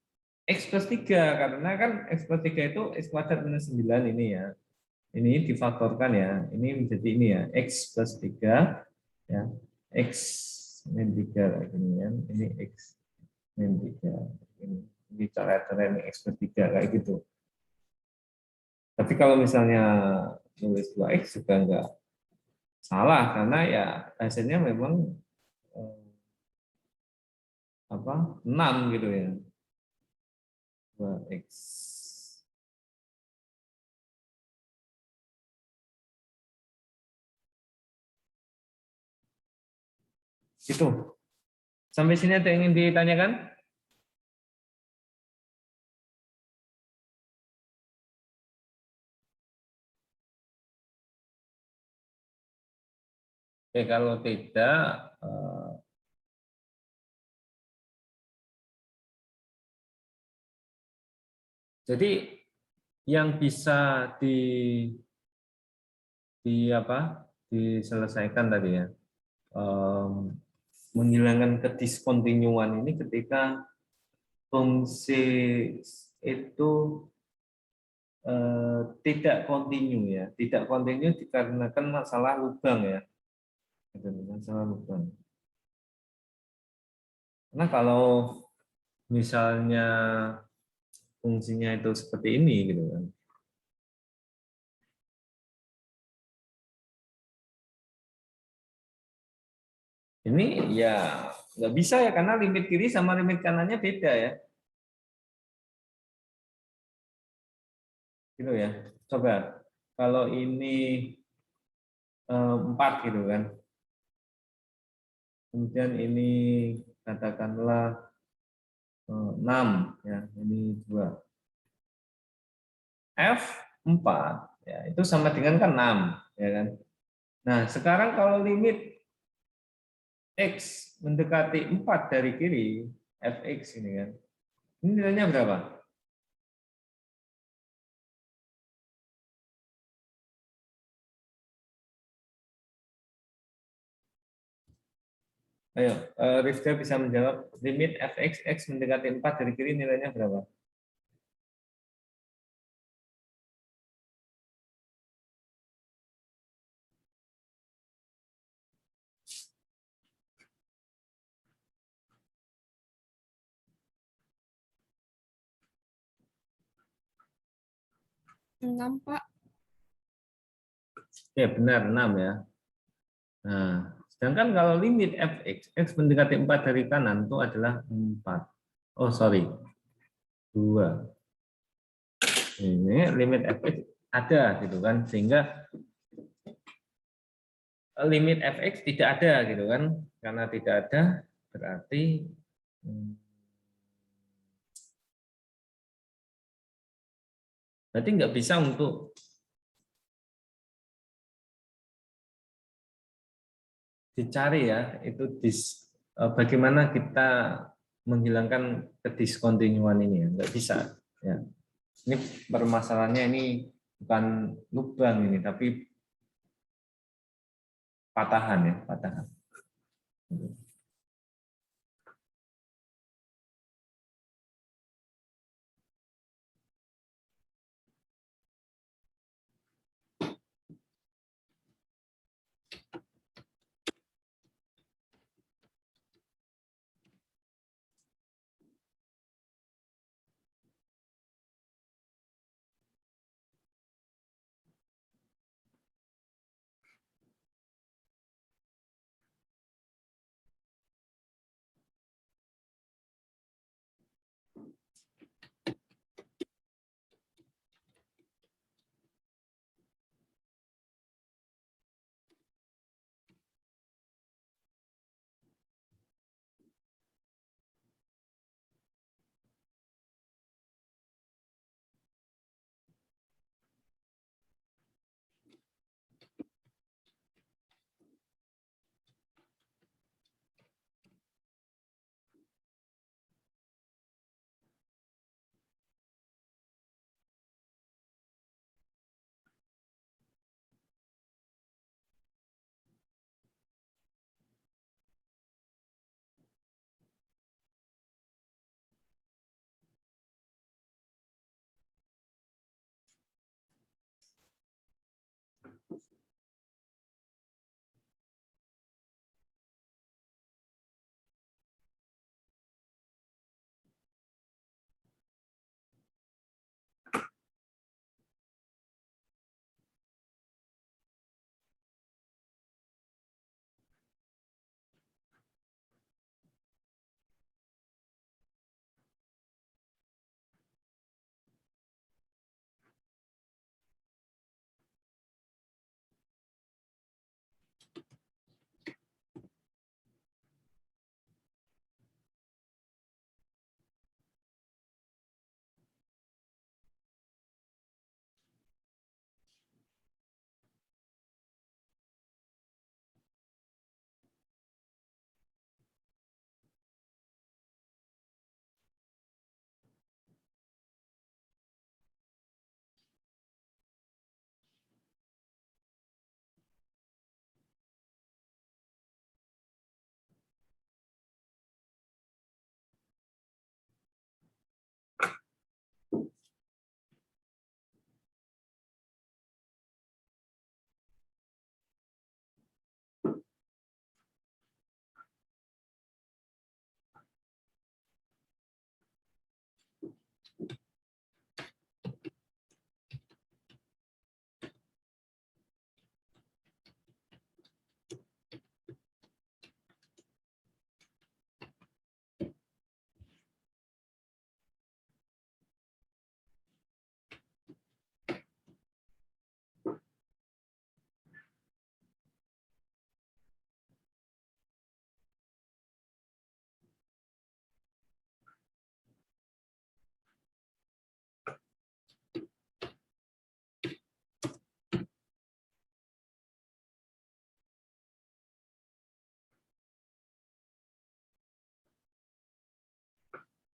X+3, karena kan X+3 itu X kuadrat minus 9 ini ya. Ini difaktorkan ya. Ini menjadi ini ya, X+3 ya. X min 3 lagi ini kan. Ini X min 3. Ini cara-cara ini X+3 kayak gitu. Tapi kalau misalnya nulis 2X juga enggak salah, karena ya hasilnya memang eh, 6 gitu ya. 2X. Itu. Sampai sini ada yang ingin ditanyakan? Oke, kalau tidak, jadi yang bisa diselesaikan tadi ya, menghilangkan kediskontinuan ini ketika fungsi itu tidak kontinu ya, tidak kontinu dikarenakan masalah lubang ya, masalah lubang. Karena kalau misalnya fungsinya itu seperti ini gitu kan, ini ya nggak bisa ya, karena limit kiri sama limit kanannya beda ya, gitu ya. Coba kalau ini 4 gitu kan, kemudian ini katakanlah 6 ya, ini 2. F 4 ya, itu sama dengan kan 6 ya kan. Nah, sekarang kalau limit X mendekati 4 dari kiri, Fx ini kan, ini nilainya berapa? Ayo, Rifda bisa menjawab, limit Fx, X mendekati 4 dari kiri nilainya berapa? Enam, Pak. Ya, benar 6 ya. Nah, sedangkan kalau limit Fx, X mendekati 4 dari kanan itu adalah 4. Oh, sorry. 2. Ini limit Fx ada gitu kan, sehingga limit Fx tidak ada gitu kan. Karena tidak ada berarti nggak bisa untuk dicari ya, itu bagaimana kita menghilangkan kediskontinuan ini ya, nggak bisa ya. Ini permasalahannya ini bukan lubang ini, tapi patahan ya, patahan.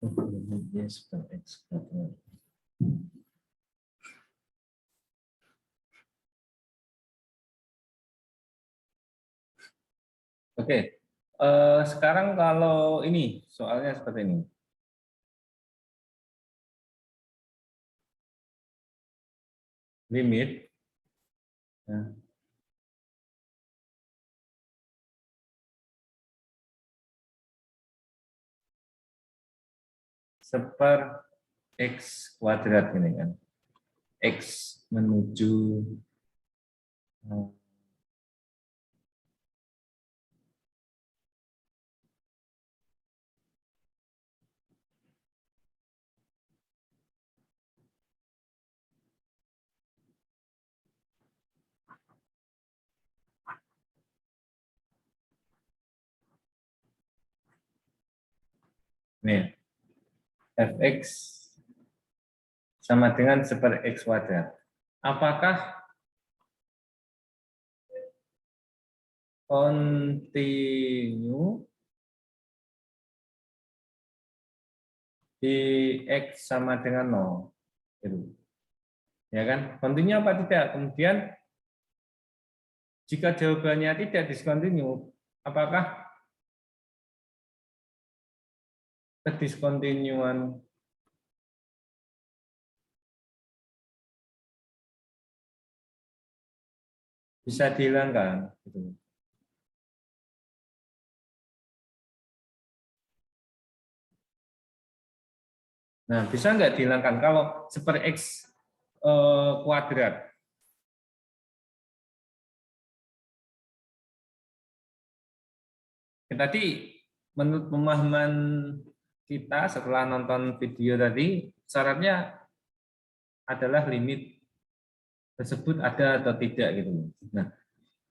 Limitnya super X kuadrat. Oke, sekarang kalau ini soalnya seperti ini. Limit ya, seper X kuadrat ini kan. X menuju nih, fx sama dengan seper X kuadrat. Apakah kontinu di X sama dengan 0? Gitu. Ya kan? Kontinu apa tidak? Kemudian jika jawabannya tidak diskontinu, apakah kediskontinuan bisa dihilangkan? Gitu. Nah, bisa nggak dihilangkan kalau seper X kuadrat? Tadi menurut pemahaman kita setelah nonton video tadi, syaratnya adalah limit tersebut ada atau tidak gitu. Nah,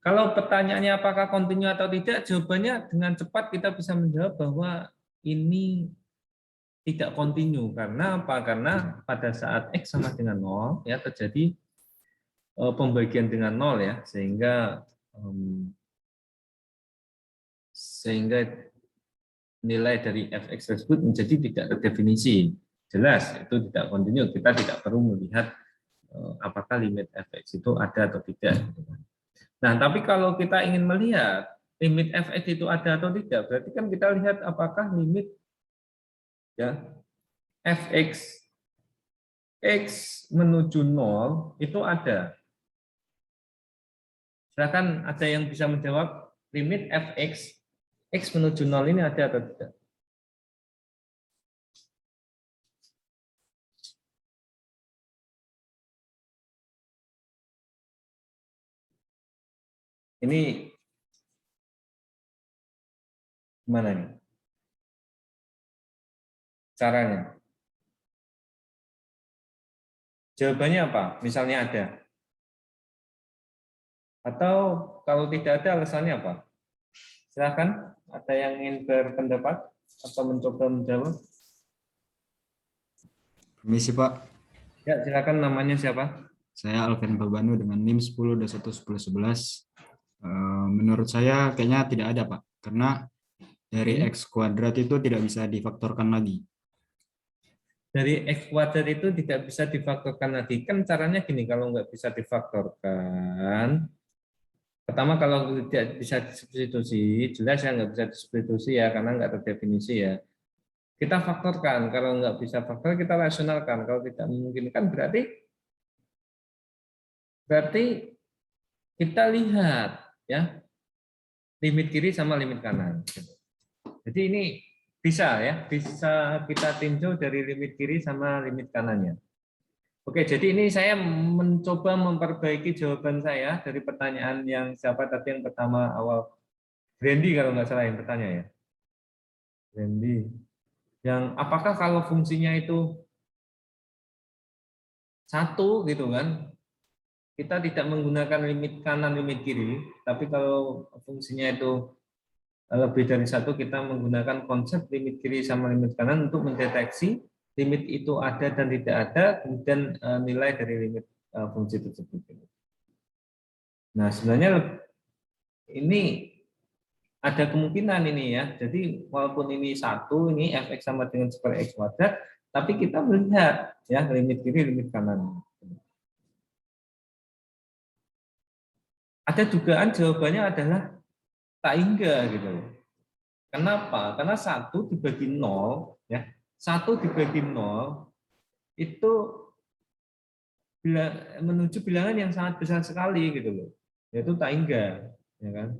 kalau pertanyaannya apakah kontinu atau tidak, jawabannya dengan cepat kita bisa menjawab bahwa ini tidak kontinu. Karena apa? Karena pada saat X sama dengan 0 ya terjadi pembagian dengan 0 ya, sehingga nilai dari fx tersebut menjadi tidak terdefinisi. Jelas itu tidak kontinu, kita tidak perlu melihat apakah limit fx itu ada atau tidak. Nah, tapi kalau kita ingin melihat limit fx itu ada atau tidak, berarti kan kita lihat apakah limit ya fx x menuju 0 itu ada. Silakan ada yang bisa menjawab limit fx x menuju 0 ini ada atau tidak? Ini gimana nih caranya? Jawabannya apa? Misalnya ada. Atau kalau tidak ada alasannya apa? Silakan, ada yang ingin berpendapat atau mencoba menjawab? Permisi Pak, Ya, silakan, namanya siapa? saya Alvin Pabanu dengan NIM 10.1111. Menurut saya kayaknya tidak ada Pak, karena dari X kuadrat itu tidak bisa difaktorkan lagi. Dari X kuadrat itu tidak bisa difaktorkan lagi. Kan caranya gini, kalau nggak bisa difaktorkan, pertama kalau tidak bisa disubstitusi, jelas ya nggak bisa disubstitusi ya, karena nggak terdefinisi ya. Kita faktorkan, kalau nggak bisa faktor kita rasionalkan, kalau tidak memungkinkan berarti kita lihat ya limit kiri sama limit kanan. Jadi ini bisa ya, bisa kita tinjau dari limit kiri sama limit kanannya. Oke, jadi ini saya mencoba memperbaiki jawaban saya dari pertanyaan yang siapa tadi yang pertama awal, Brandy kalau nggak salah yang bertanya ya. Brandy. Yang apakah kalau fungsinya itu satu gitu kan, kita tidak menggunakan limit kanan, limit kiri, tapi kalau fungsinya itu lebih dari satu, kita menggunakan konsep limit kiri sama limit kanan untuk mendeteksi limit itu ada dan tidak ada, kemudian nilai dari limit fungsi tersebut. Nah, sebenarnya ini ada kemungkinan ini ya. Jadi walaupun ini 1, ini fx sama dengan super x kuadrat, tapi kita melihat ya limit kiri, limit kanan. Ada dugaan jawabannya adalah tak hingga gitu. Kenapa? Karena 1 dibagi 0 ya. 1 dibagi 0 itu menuju bilangan yang sangat besar sekali gitu loh. Yaitu tak hingga, ya kan?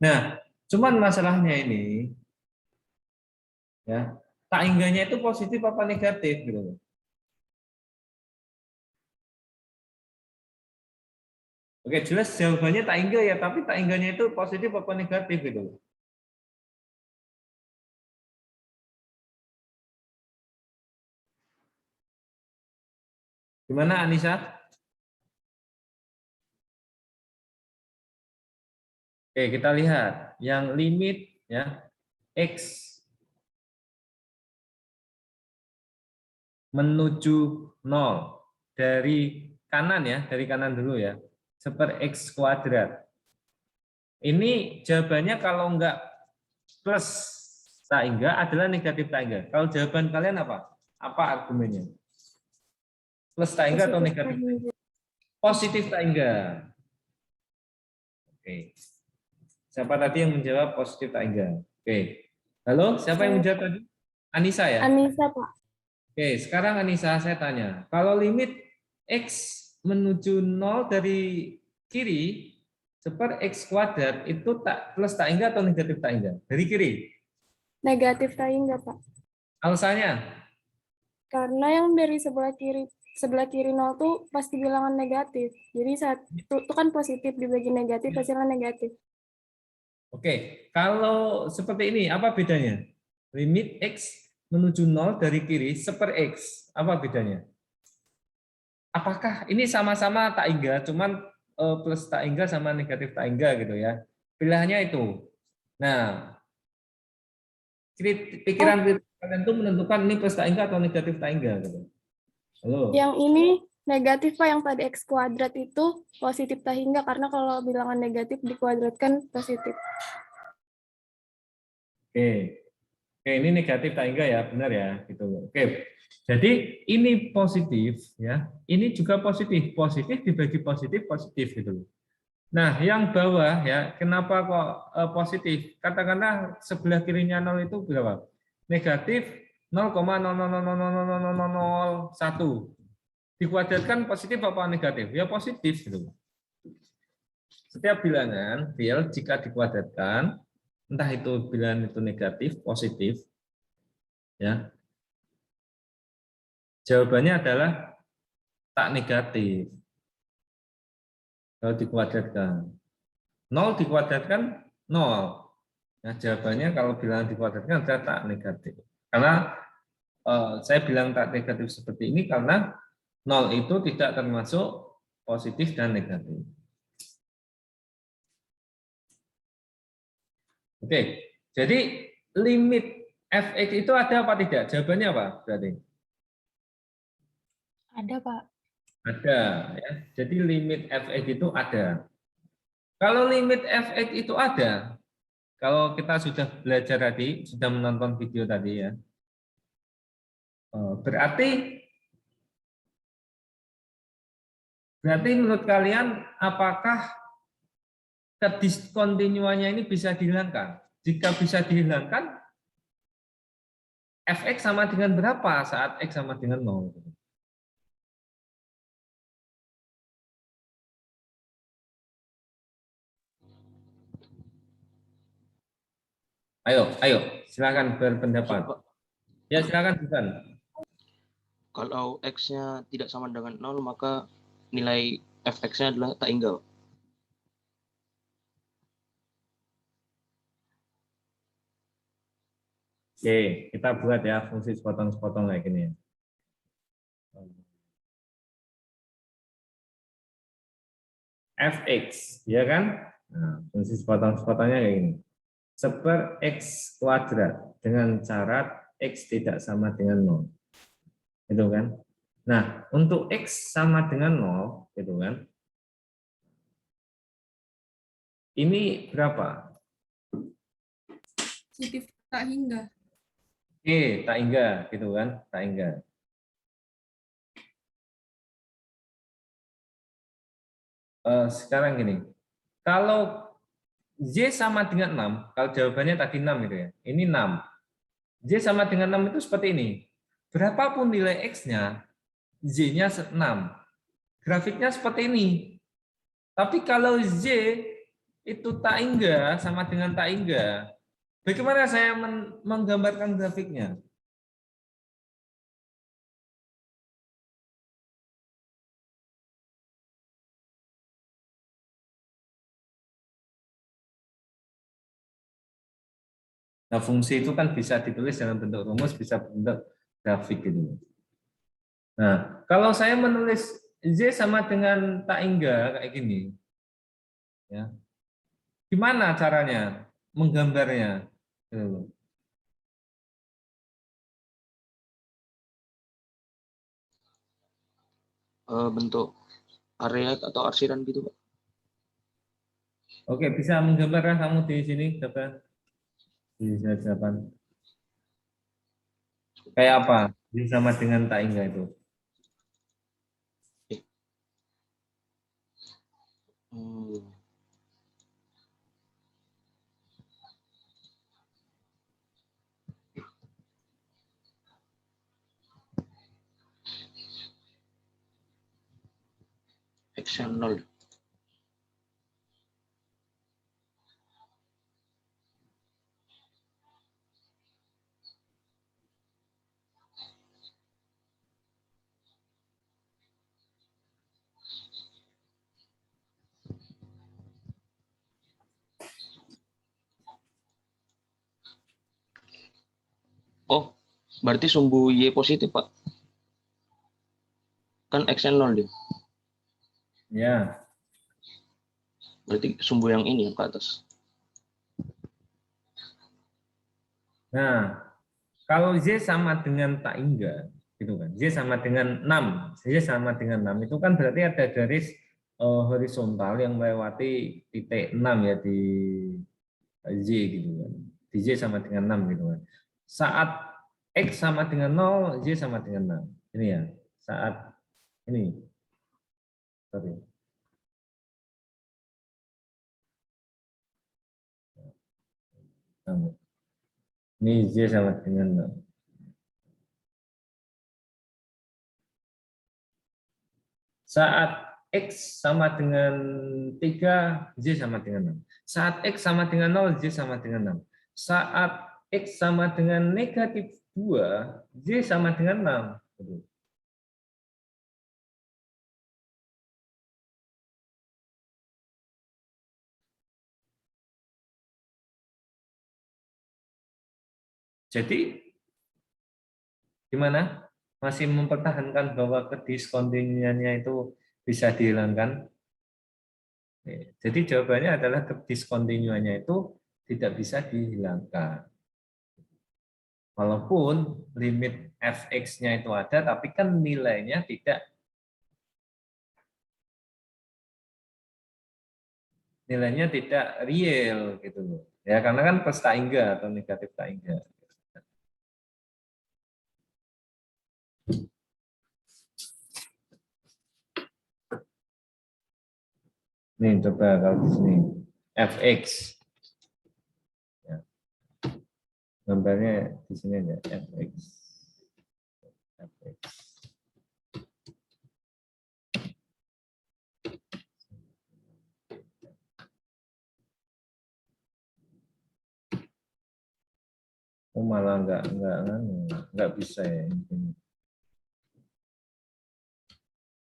Nah, cuman masalahnya ini ya, tak hingganya itu positif apa negatif gitu loh. Oke, jelas jawabannya tak hingga ya, tapi tak hingganya itu positif apa negatif gitu loh. Gimana Anissa? Oke, kita lihat yang limit ya x menuju 0 dari kanan ya, dari kanan dulu ya, super x kuadrat. Ini jawabannya kalau enggak plus tak hingga adalah negatif tak hingga. Kalau jawaban kalian apa? Apa argumennya? Plus tak hingga atau negatif? Positif tak hingga. Oke. Siapa tadi yang menjawab positif tak hingga? Oke. Halo, siapa yang menjawab tadi? Anissa ya? Anissa, Pak. Oke, sekarang Anissa saya tanya. Kalau limit x menuju 0 dari kiri, super x kuadrat itu tak plus tak hingga atau negatif tak hingga? Dari kiri. Negatif tak hingga, Pak. Alasannya? Karena yang dari sebelah kiri 0 tuh pasti bilangan negatif. Jadi saat itu kan positif dibagi negatif, hasilnya negatif. Oke, kalau seperti ini apa bedanya? Limit x menuju 0 dari kiri super x, apa bedanya? Apakah ini sama-sama tak hingga, cuman plus tak hingga sama negatif tak hingga gitu ya? Pilihannya itu. Nah, pikiran kalian itu menentukan ini plus tak hingga atau negatif tak hingga gitu. Halo. Yang ini negatif, Pak. Yang tadi x kuadrat itu positif tak hingga, karena kalau bilangan negatif dikuadratkan positif. Oke. Oke, ini negatif tak hingga ya, benar ya, gitu. Oke. Jadi ini positif ya. Ini juga positif. Positif dibagi positif positif gitu. Nah, yang bawah ya, kenapa kok positif? Katakanlah sebelah kirinya 0 itu berapa? Negatif 0,0000001. Dikuadratkan positif apa negatif? Ya positif gitu. Setiap bilangan real jika dikuadratkan, entah itu bilangan itu negatif, positif, ya. Jawabannya adalah tak negatif. Kalau dikuadratkan. 0 dikuadratkan 0. Nah, jawabannya kalau bilangan dikuadratkan adalah tak negatif. Karena saya bilang tak negatif seperti ini karena 0 itu tidak termasuk positif dan negatif. Oke, jadi limit fx itu ada apa tidak? Jawabannya apa berarti? Ada, Pak. Ada, ya. Jadi limit fx itu ada. Kalau limit fx itu ada, kalau kita sudah belajar tadi, sudah menonton video tadi ya, berarti menurut kalian apakah kediskontinuannya ini bisa dihilangkan? Jika bisa dihilangkan, fx sama dengan berapa saat x sama dengan 0? Ayo, silakan berpendapat. Ya, silakan Bukan. Kalau X-nya tidak sama dengan 0, maka nilai fx-nya adalah tak hingga. Oke, kita buat ya fungsi sepotong-sepotong kayak gini. Fx, ya kan? Nah, fungsi sepotong-sepotongnya kayak gini. Super x kuadrat dengan syarat x tidak sama dengan 0. Itu kan? Nah, untuk X sama dengan 0, gitu kan. Ini berapa? Positif tak hingga. Oke, tak hingga, gitu kan, tak hingga. Sekarang gini, kalau Y sama dengan 6, kalau jawabannya tadi 6 gitu ya, ini 6. Y sama dengan 6 itu seperti ini. Berapapun nilai X-nya, Y-nya 6. Grafiknya seperti ini. Tapi kalau Y itu tak hingga sama dengan tak hingga, bagaimana saya menggambarkan grafiknya? Nah, fungsi itu kan bisa ditulis dalam bentuk rumus, bisa bentuk grafik gitu. Nah, kalau saya menulis Y sama dengan tak hingga kayak gini, ya, gimana caranya menggambarnya? Gitu. Bentuk area atau arsiran gitu, Pak. Oke, bisa menggambarkan kamu di sini, coba di slide 8. Kayak apa? Y sama dengan tak hingga itu. X-nya 0. Oh, berarti sumbu Y positif, Pak. Kan X-nya 0 dia. Ya. Berarti sumbu yang ini yang ke atas. Nah, kalau Y sama dengan tak hingga, gitu kan. Y sama dengan 6. Y sama dengan 6 itu kan berarti ada garis horizontal yang melewati titik 6 ya di Y gitu kan. Di Y sama dengan 6 gitu kan. Saat X sama dengan 0, Y sama dengan 6. Ini ya. Saat ini. Sorry. Ini Y sama dengan 6. Saat X sama dengan 3, Y sama dengan 6. Saat X sama dengan 0, Y sama dengan 6. Saat X sama dengan negatif 2, Y sama dengan 6. Jadi, gimana? Masih mempertahankan bahwa kediskontinuannya itu bisa dihilangkan? Jadi jawabannya adalah kediskontinuannya itu tidak bisa dihilangkan. Walaupun limit fx-nya itu ada, tapi kan nilainya tidak real gitu loh. Ya karena kan plus tak hingga atau negatif tak hingga. Nih coba kalau di sini fx. Ya. Gambarnya di sini ya fx. Fx. Oh malah nggak bisa ya ini.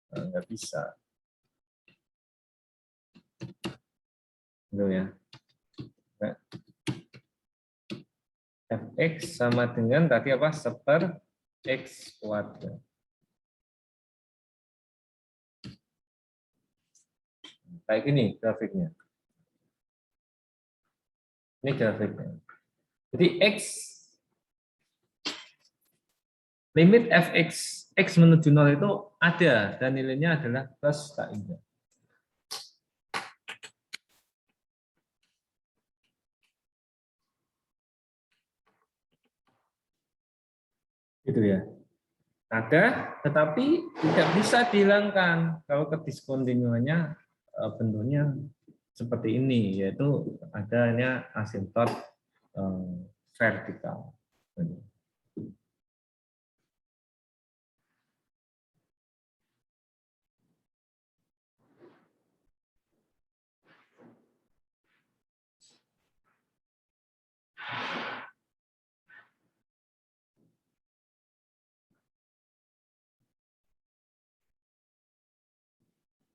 Nggak bisa. Itu ya. Nah, fx sama dengan tadi apa? Seper x kuadrat. Kayak gini grafiknya. Ini grafiknya. Jadi x limit fx X menuju 0 itu ada, dan nilainya adalah plus kaidah. Gitu ya. Ada, tetapi tidak bisa dihilangkan kalau kediskontinuannya bentuknya seperti ini, yaitu adanya asintot vertikal.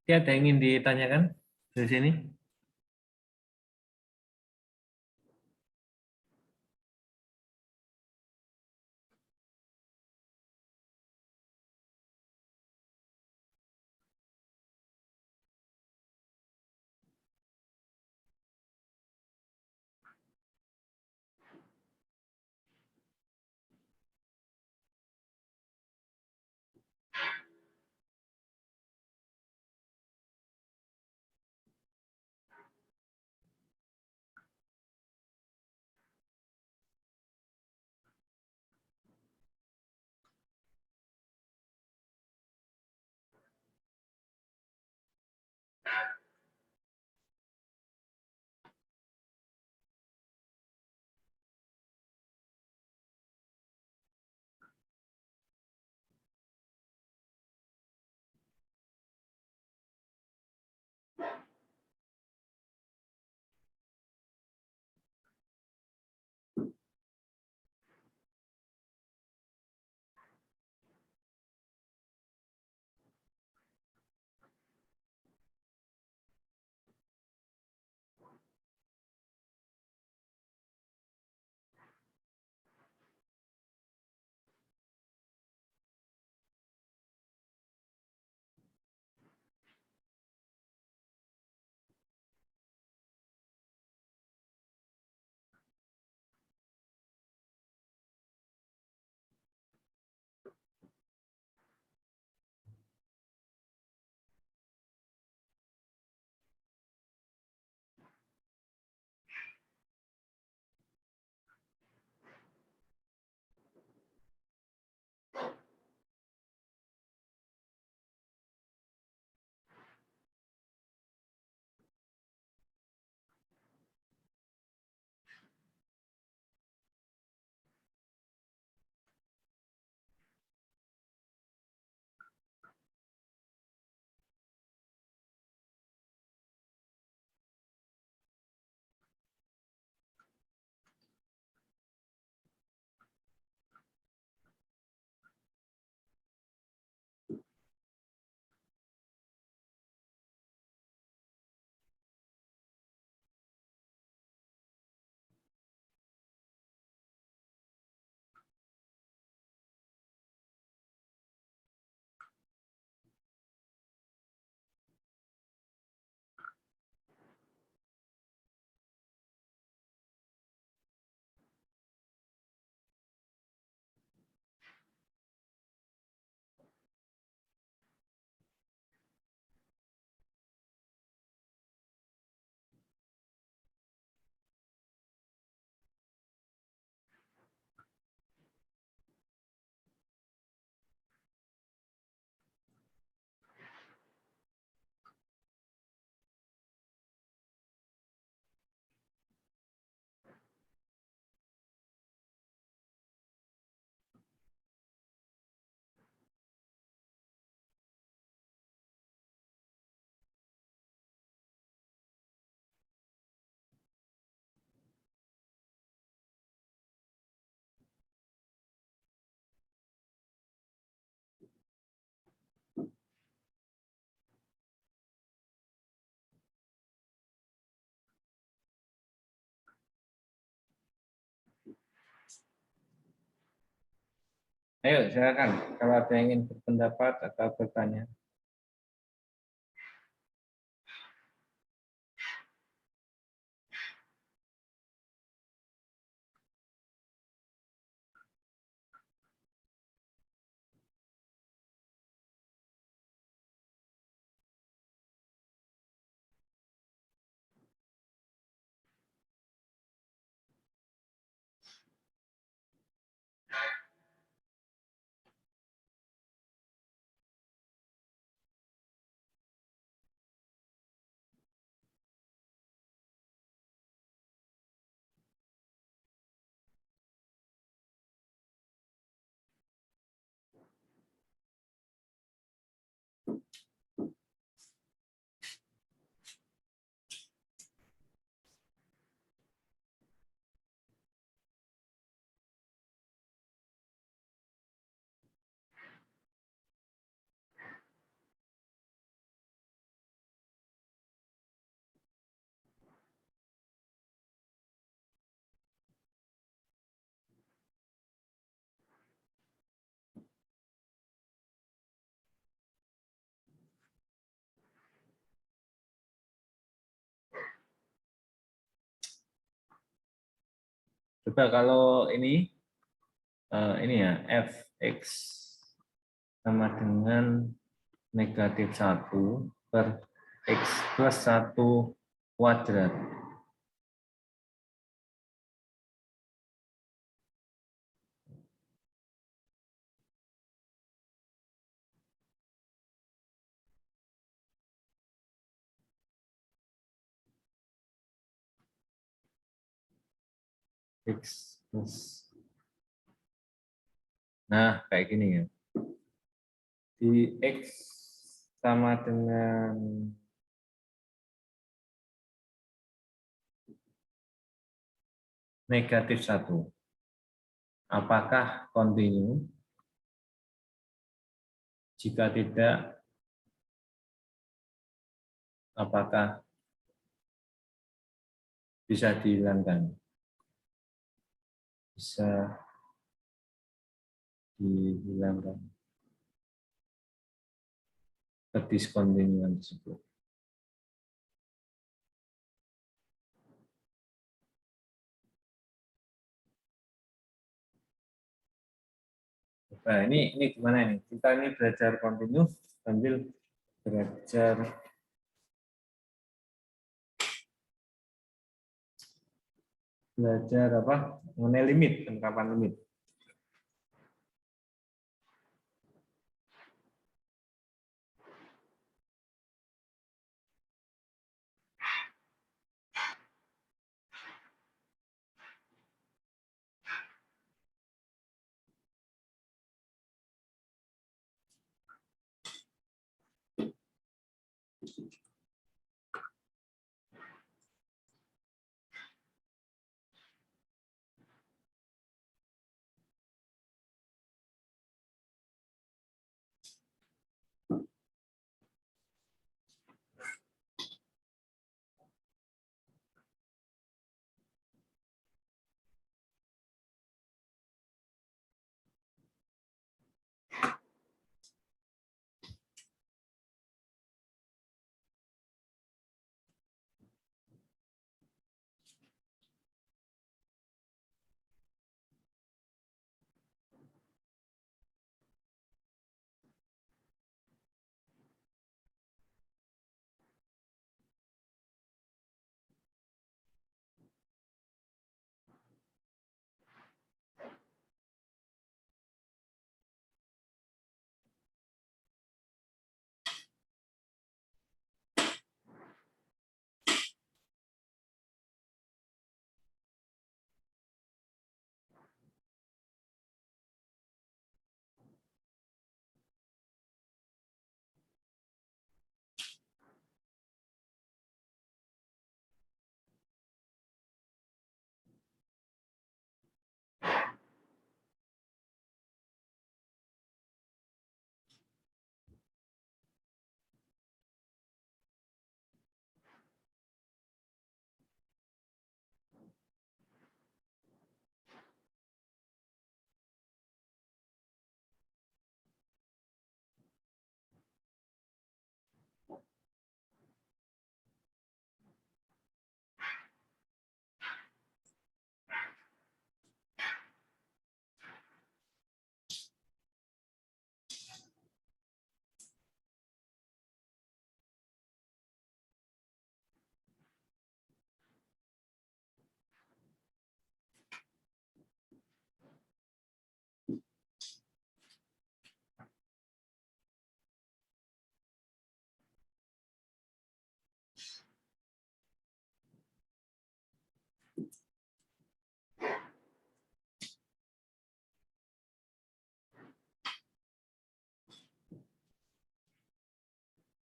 Ada yang ingin ditanyakan dari sini? Ayo, silakan kalau ada yang ingin berpendapat atau bertanya. Coba kalau ini ya, fx sama dengan negatif 1 per x plus 1 kuadrat. X plus. Nah, kayak gini ya. Di X sama dengan negatif 1. Apakah kontinu? Jika tidak, apakah bisa dihilangkan? Bisa dihilangkan kediskontinuan tersebut. Nah, ini gimana ini? Kita ini belajar kontinu sambil belajar apa? Mengenai limit, penerapan limit.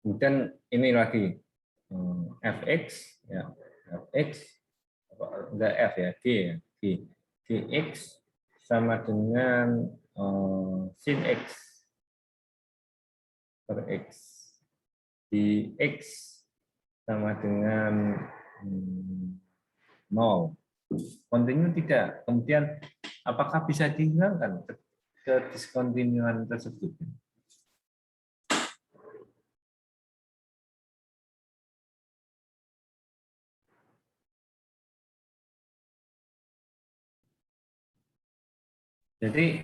Kemudian ini lagi fx ya, fx enggak f ya, g ya, gx sama dengan sin x per x, dx sama dengan 0. Kontinu tidak. Kemudian apakah bisa dihilangkan kediskontinuan tersebut? Jadi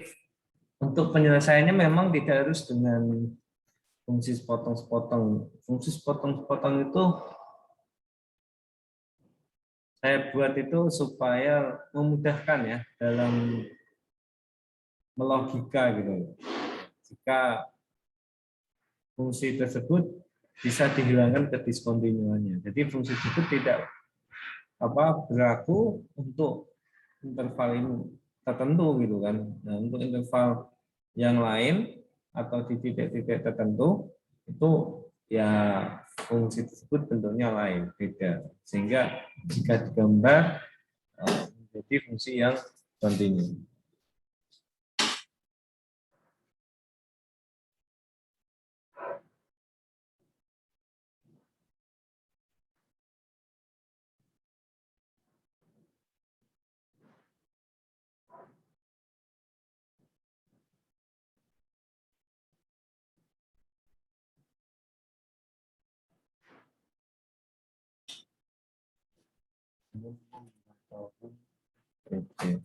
untuk penyelesaiannya memang tidak harus dengan fungsi sepotong-sepotong. Fungsi sepotong-sepotong itu saya buat itu supaya memudahkan ya dalam melogika gitu. Jika fungsi tersebut bisa dihilangkan kediskontinuannya. Jadi fungsi tersebut tidak berlaku untuk interval ini tertentu gitu kan. Nah, untuk interval yang lain atau di titik-titik tertentu itu ya fungsi tersebut bentuknya lain, beda. Sehingga jika digambar menjadi fungsi yang kontinu. Oke.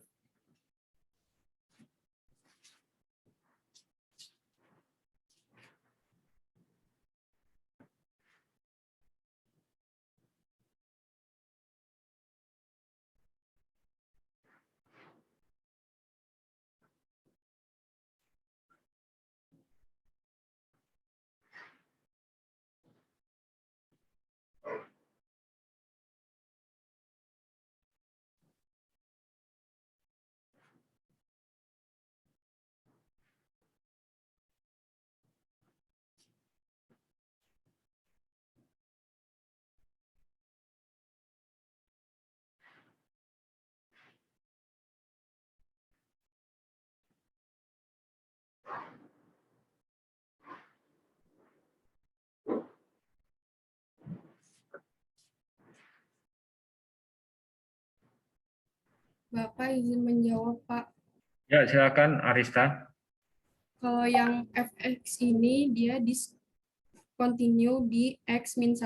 Bapak izin menjawab, Pak. Ya, silakan Arista. Kalau yang fx ini dia discontinue di x-1,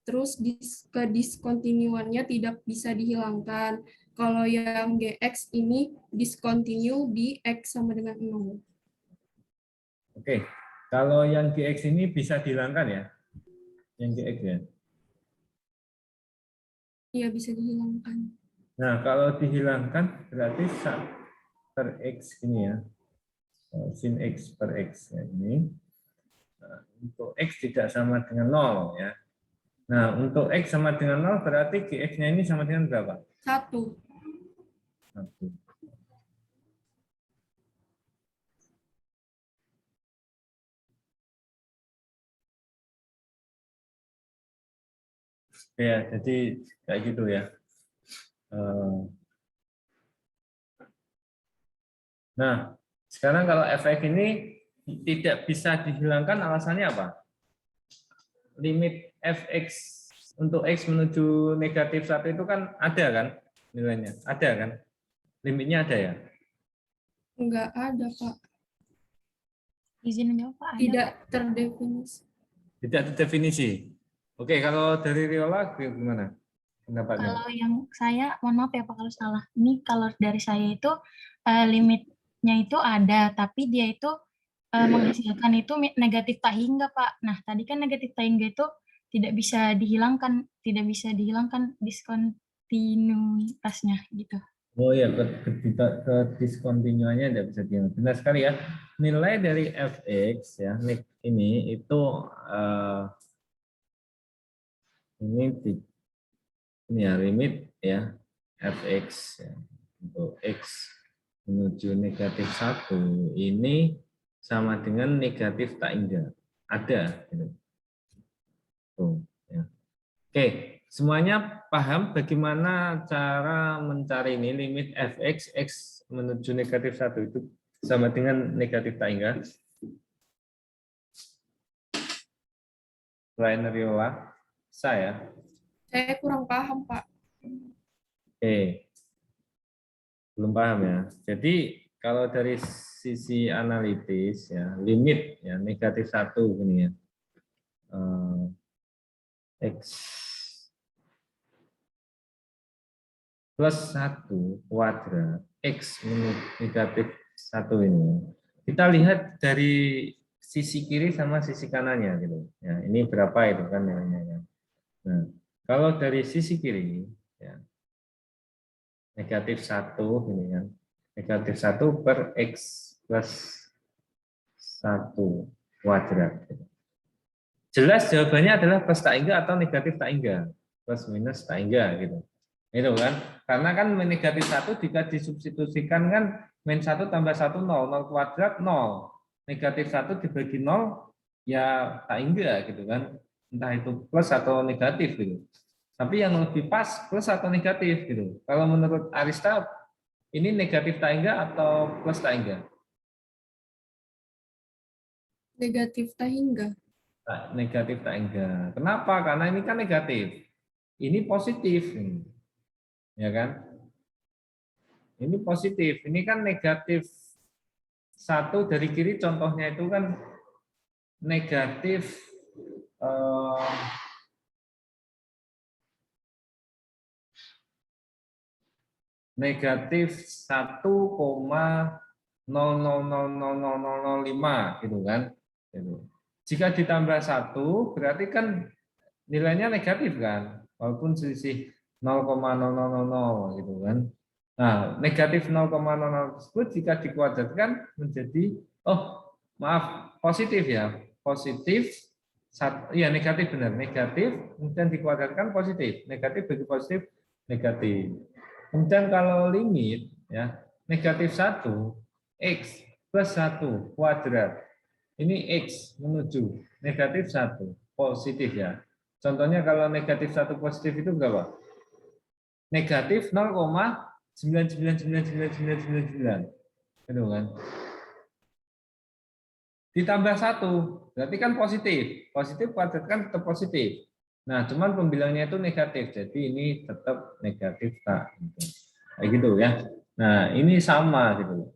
terus kediskontinuannya tidak bisa dihilangkan. Kalau yang gx ini discontinue di x sama dengan 0. Oke. Kalau yang GX ini bisa dihilangkan ya? Yang GX ya? Iya, bisa dihilangkan. Nah, kalau dihilangkan berarti per X ini ya. Sin X per X ya, ini. Nah, untuk X tidak sama dengan 0 ya. Nah, untuk X sama dengan 0 berarti GX-nya ini sama dengan berapa? 1. 1. Ya, jadi kayak gitu ya. Nah, sekarang kalau efek ini tidak bisa dihilangkan, alasannya apa? Limit fx untuk x menuju negatif 1 itu kan ada kan nilainya? Ada kan? Limitnya ada ya? Enggak ada, Pak. Izin menjawab, Pak. Ada, Tidak Pak. terdefinisi. Tidak terdefinisi. Oke, kalau dari Riola gimana pendapatnya? Kalau yang saya, mohon maaf ya Pak kalau salah. Ini kalau dari saya itu limitnya itu ada, tapi dia itu menghasilkan itu negatif tak hingga, Pak. Nah, tadi kan negatif tak hingga itu tidak bisa dihilangkan diskontinuitasnya gitu. Oh ya, ke diskontinuannya tidak bisa dihilangkan. Benar sekali ya. Nilai dari fx ya, ini itu ini ya limit ya fx ya, untuk x menuju negatif 1 ini sama dengan negatif tak hingga. Ada. Gitu. Tuh, ya. Oke, semuanya paham bagaimana cara mencari ini limit fx x menuju negatif 1 itu sama dengan negatif tak hingga? Selain Riola, saya kurang paham, Pak. Oke. Belum paham ya. Jadi kalau dari sisi analitis ya, limit ya negatif 1 ini ya. X plus 1 kuadrat X negatif 1 ini. Kita lihat dari sisi kiri sama sisi kanannya gitu. Ya, ini berapa itu kan nilainya. Nah, kalau dari sisi kiri ya, negatif 1 ini kan. Negatif 1 per X plus 1 kuadrat. Jelas jawabannya adalah plus tak hingga atau negatif tak hingga. Plus minus tak hingga gitu. Itu kan. Karena kan negatif 1 jika disubstitusikan kan min 1 tambah 1 0. 0 kuadrat 0. Negatif 1 dibagi 0 ya tak hingga gitu kan. Entah itu plus atau negatif gitu. Tapi yang lebih pas plus atau negatif gitu. Kalau menurut Arista ini negatif tak hingga atau plus tak hingga? Negatif tak hingga. Negatif tak hingga. Kenapa? Karena ini kan negatif. Ini positif. Ya kan? Ini positif. Ini kan negatif 1 dari kiri contohnya itu kan negatif negatif 1,00000005 gitu kan. Jika ditambah 1 berarti kan nilainya negatif kan, walaupun selisih 0,0000 gitu kan. Nah, negatif 0,00 tersebut jika dikuadratkan menjadi positif ya. Positif iya negatif benar, negatif kemudian dikuadratkan positif. Negatif bagi positif negatif. Kemudian kalau limit ya negatif 1 X plus 1 kuadrat. Ini X menuju negatif 1 positif ya. Contohnya kalau negatif 1 positif itu berapa? Negatif 0,9999999. Itu kan. Ditambah 1, berarti kan positif. Positif kuadratkan tetap positif. Nah, cuman pembilangnya itu negatif, jadi ini tetap negatif tak. Kayak gitu ya. Nah, ini sama gitu.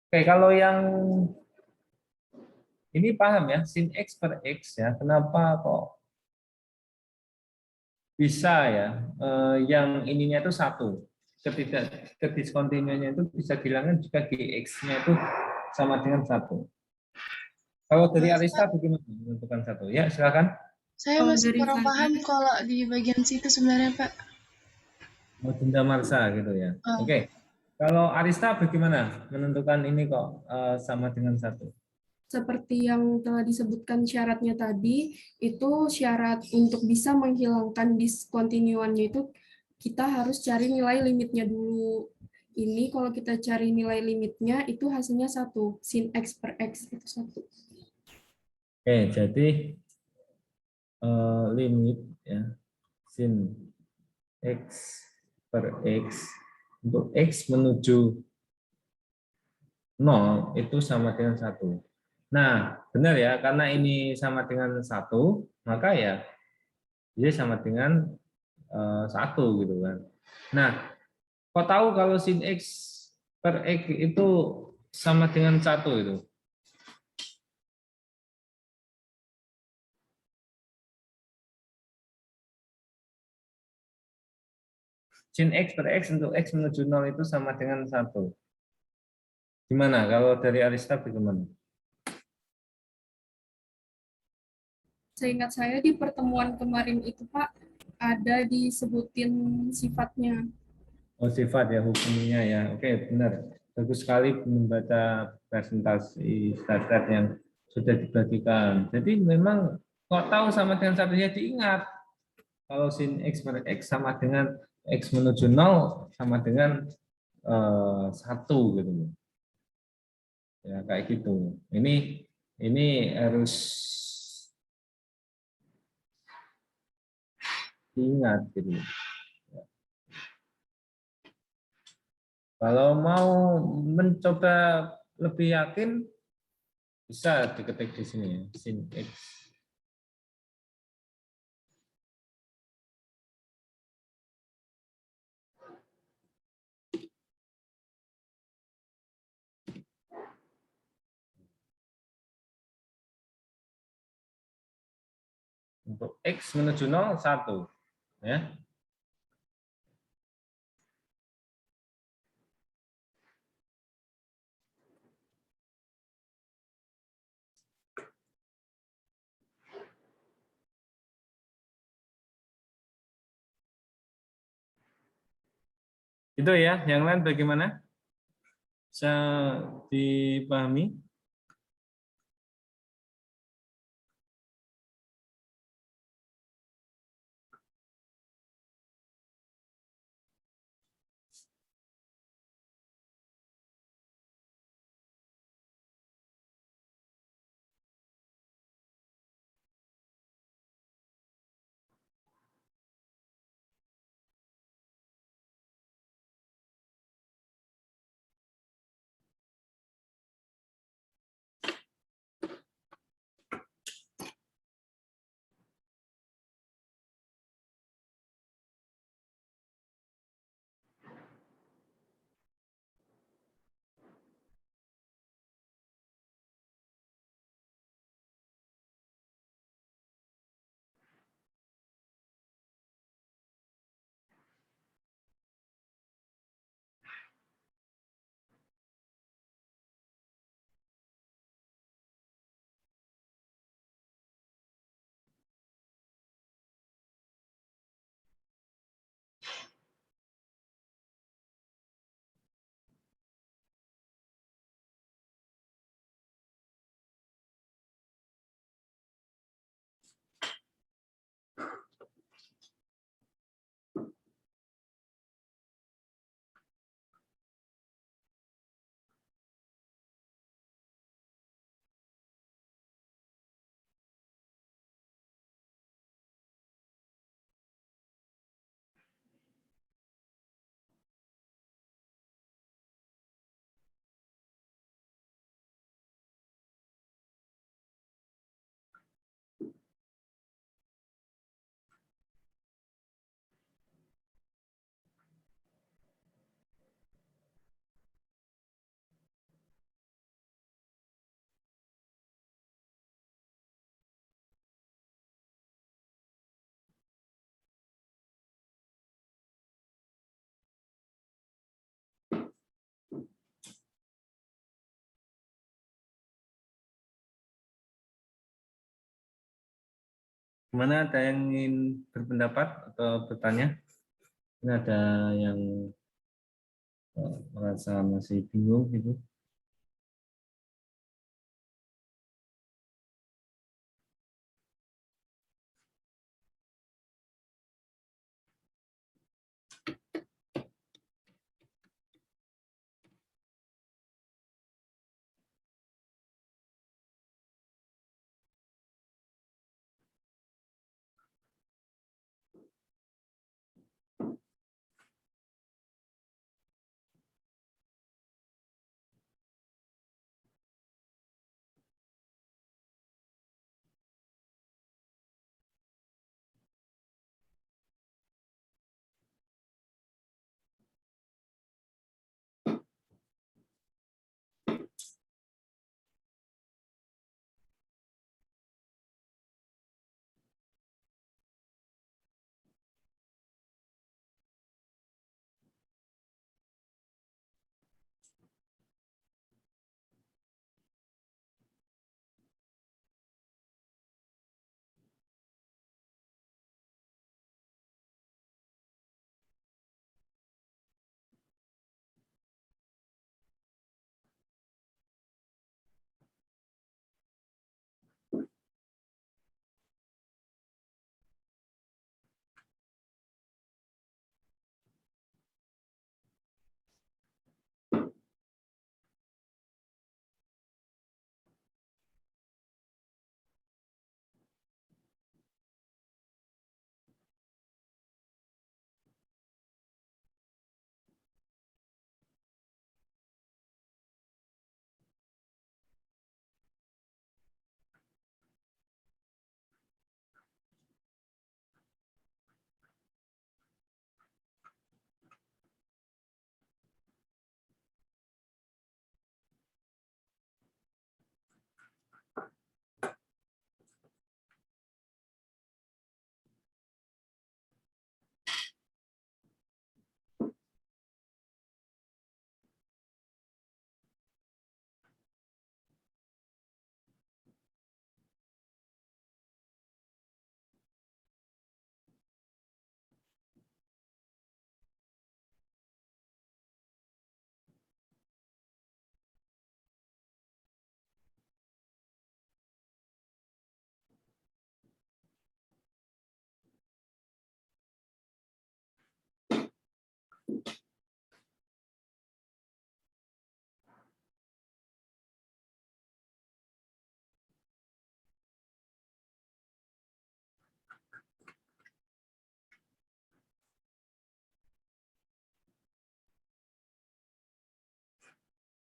Oke, kalau yang ini paham ya, sin X per X ya, kenapa kok bisa ya, yang ininya itu 1. Kediskontinuannya itu bisa dihilangkan jika GX-nya itu sama dengan 1. Kalau dari Arista bagaimana menentukan 1? Ya, silakan. Saya Kalau masih dari kurang saya- paham kalau di bagian situ sebenarnya, Pak. Mau denda marsa gitu ya. Oke. Kalau Arista bagaimana menentukan ini kok sama dengan 1? Seperti yang telah disebutkan syaratnya tadi, itu syarat untuk bisa menghilangkan diskontinuannya itu kita harus cari nilai limitnya dulu. Ini kalau kita cari nilai limitnya itu hasilnya 1, sin X per X itu 1. Oke, jadi limit ya sin X per X untuk X menuju 0 itu sama dengan 1. Nah, benar ya, karena ini sama dengan 1, maka ya dia sama dengan 1 gitu kan. Nah, kok tahu kalau sin X per X itu sama dengan 1 itu? Sin X per X untuk X menuju 0 itu sama dengan 1. Gimana? Kalau dari Arista bagaimana? Seingat saya di pertemuan kemarin itu, Pak, ada disebutin sifatnya. Oh, sifat ya, hukumnya ya. Oke, benar. Bagus sekali membaca presentasi stat yang sudah dibagikan. Jadi memang kok tahu sama dengan 1 ya diingat. Kalau sin X per X sama dengan X menuju 0 sama dengan 1 gitu. Ya, kayak gitu. Ini harus diingat gitu. Kalau mau mencoba lebih yakin bisa diketik di sini ya, sin X. Untuk X menuju 0, 1. Ya. Itu ya, yang lain bagaimana? Bisa dipahami? Mana ada yang ingin berpendapat atau bertanya? Ini ada yang merasa masih bingung gitu.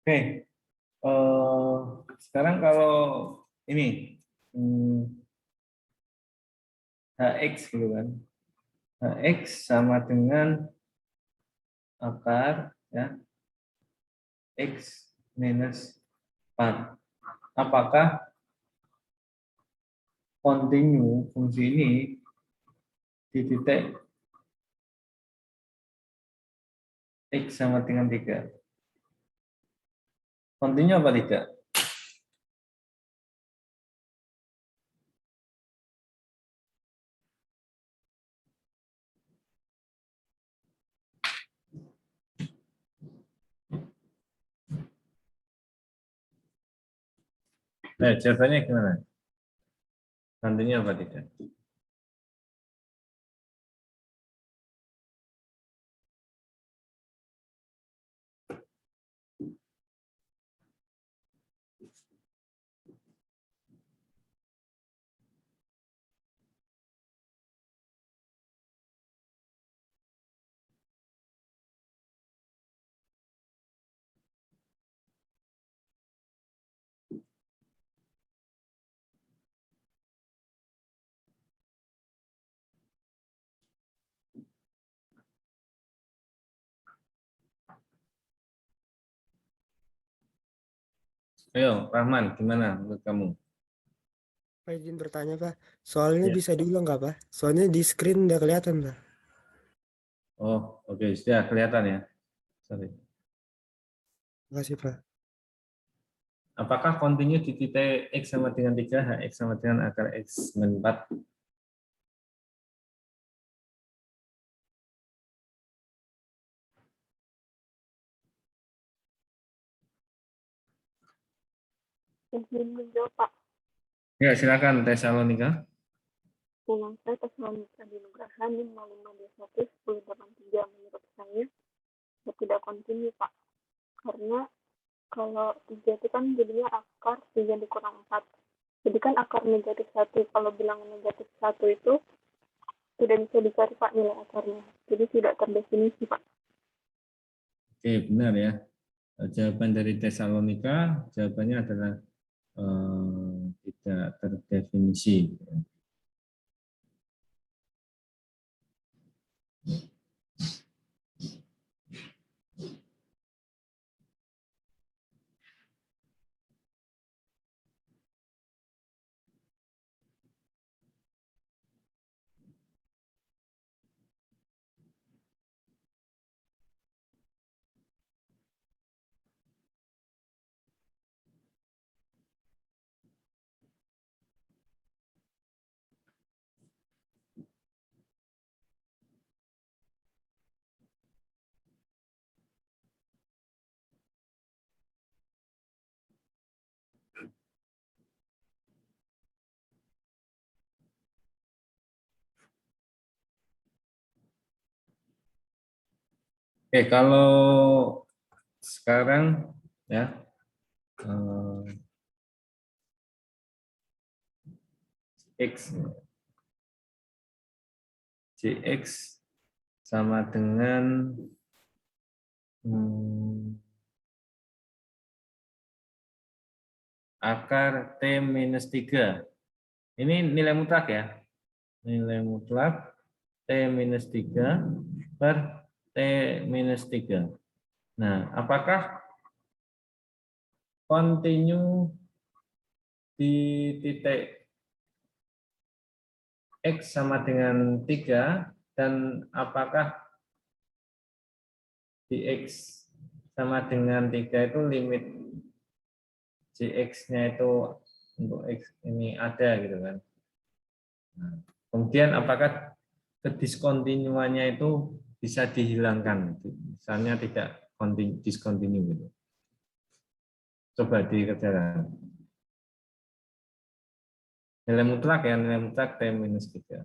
Oke, sekarang kalau ini Hx gitu kan, Hx sama dengan akar ya X minus 4. Apakah kontinu fungsi ini di titik X sama dengan 3? Kontinu apa tidak? Jawabannya gimana? Kontinu apa tidak? Ayo, Rahman, gimana menurut kamu? Pak izin bertanya Pak, soalnya Ya. bisa diulang nggak Pak? Soalnya di screen udah kelihatan Pak. Oh, oke, sudah kelihatan ya. Sorry. Terima kasih Pak. Apakah kontinu di titik X sama dengan 3, Hx sama dengan akar X min 4? Izin menjawab Pak. Ya, silakan Tesalonika. Ulang saya Tesalonika di Nugraha NIM 0521 1083 menurut saya ya tidak kontinu Pak. Karena kalau 3 itu kan jadinya akar 3 dikurang 4. Jadi kan akar negatif 1. Kalau bilang negatif 1 itu tidak bisa dicari Pak nilai akarnya. Jadi tidak terdefinisi Pak. Oke, benar ya. Jawaban dari Tesalonika, jawabannya adalah tidak terdefinisi. Oke, kalau sekarang ya X Cx sama dengan akar T minus 3. Ini nilai mutlak ya. Nilai mutlak T minus 3 per T minus 3. Nah, apakah kontinu di titik X sama dengan 3 dan apakah di X sama dengan 3 itu limit Cx-nya itu untuk X ini ada gitu kan. Nah, kemudian apakah kediskontinuannya itu bisa dihilangkan, misalnya tidak discontinue gitu. Coba dikerjakan. Nilai mutlak ya, nilai mutlak T minus 3.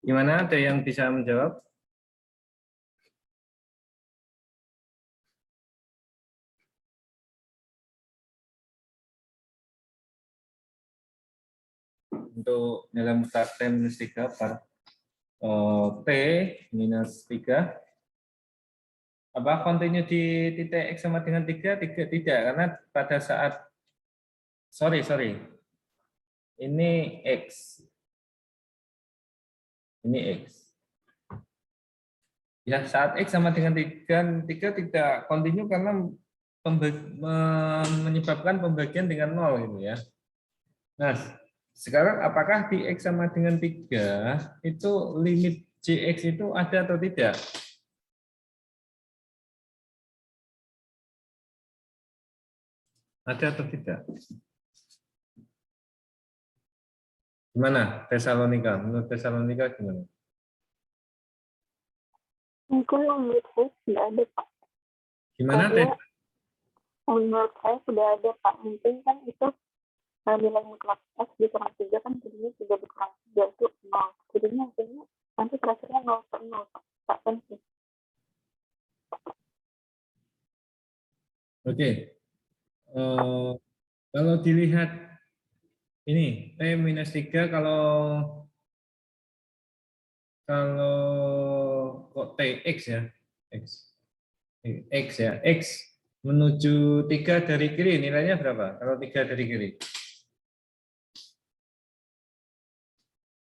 Gimana? Ada yang bisa menjawab? Untuk dalam T minus 3 per T minus 3 apa kontinu di titik X sama dengan 3? Tidak, karena pada saat sorry ini X ya, saat X sama dengan 3 tidak kontinu karena menyebabkan pembagian dengan 0 gitu ya. Nah, sekarang apakah di X sama dengan 3 itu limit Jx itu ada atau tidak? Ada atau tidak? Gimana Tesalonika? Menurut Tesalonika gimana? Mungkin menurut saya sudah ada, Pak. Gimana Karena menurut saya sudah ada, Pak. Mungkin kan itu nilai mutlak X dikurang 3 kan jadinya 3 dikurang 3 itu 0. Jadinya nanti terakhirnya 0 per 0, Pak. Oke. Kalau dilihat ini T minus 3 kalau kok TX ya, X ya, X menuju 3 dari kiri nilainya berapa? Kalau 3 dari kiri.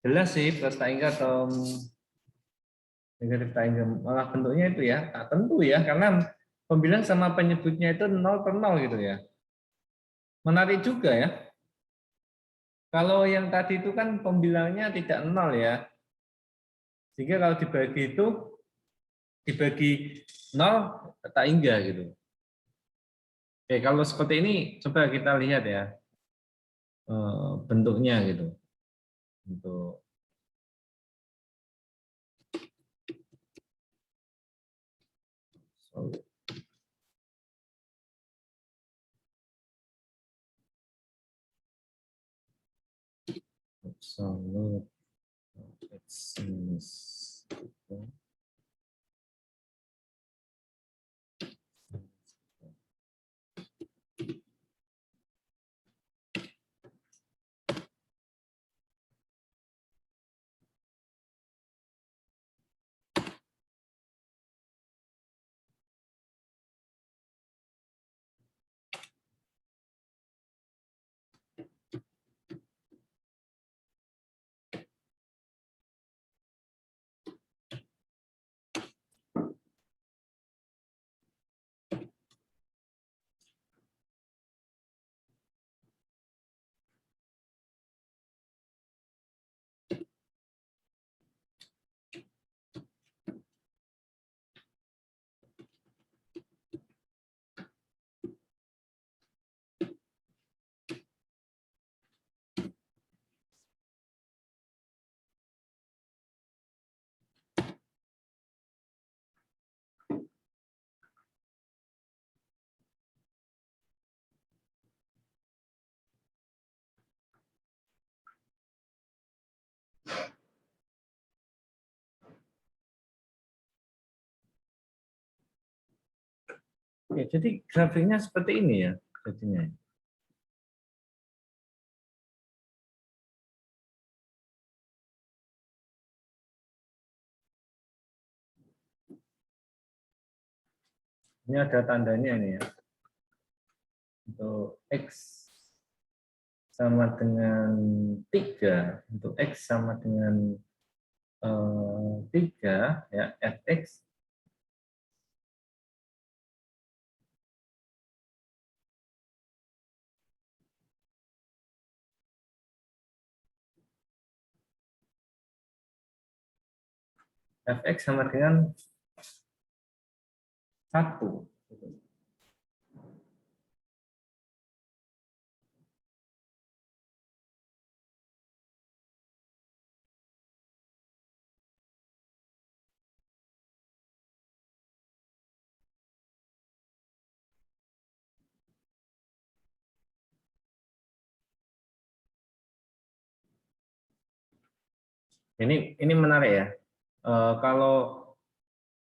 Jelas sih plus tangga atau negatif tangga, malah bentuknya itu ya, tak tentu ya, karena pembilang sama penyebutnya itu 0 per 0 gitu ya. Menarik juga ya. Kalau yang tadi itu kan pembilangnya tidak 0 ya. Sehingga kalau dibagi 0 tak hingga gitu. Oke, kalau seperti ini coba kita lihat ya bentuknya gitu. Untuk absolute X minus 3. Oke, jadi grafiknya seperti ini ya jadinya. Ini ada tandanya ini ya. Untuk X sama dengan 3, untuk X sama dengan 3 ya, Fx Fx sama dengan 1. Ini menarik ya. Kalau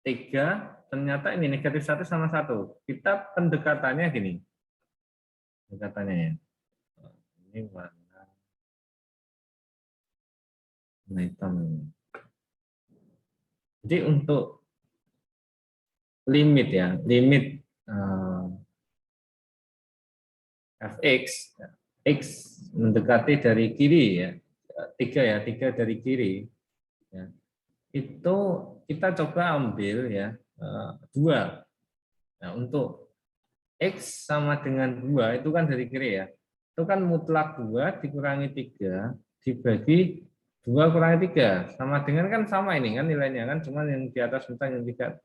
3 ternyata ini negatif 1 sama 1. Kita pendekatannya gini. Pendekatannya ya. Ini warna hitam. Jadi untuk limit ya, limit fx, x mendekati dari kiri ya, 3 dari kiri. Ya. Itu kita coba ambil ya 2. Nah, untuk x sama dengan 2 itu kan dari kiri ya. Itu kan mutlak 2 dikurangi 3 dibagi 2 kurangi 3 sama dengan kan sama ini kan nilainya kan, cuma yang di atas mutlak yang tidak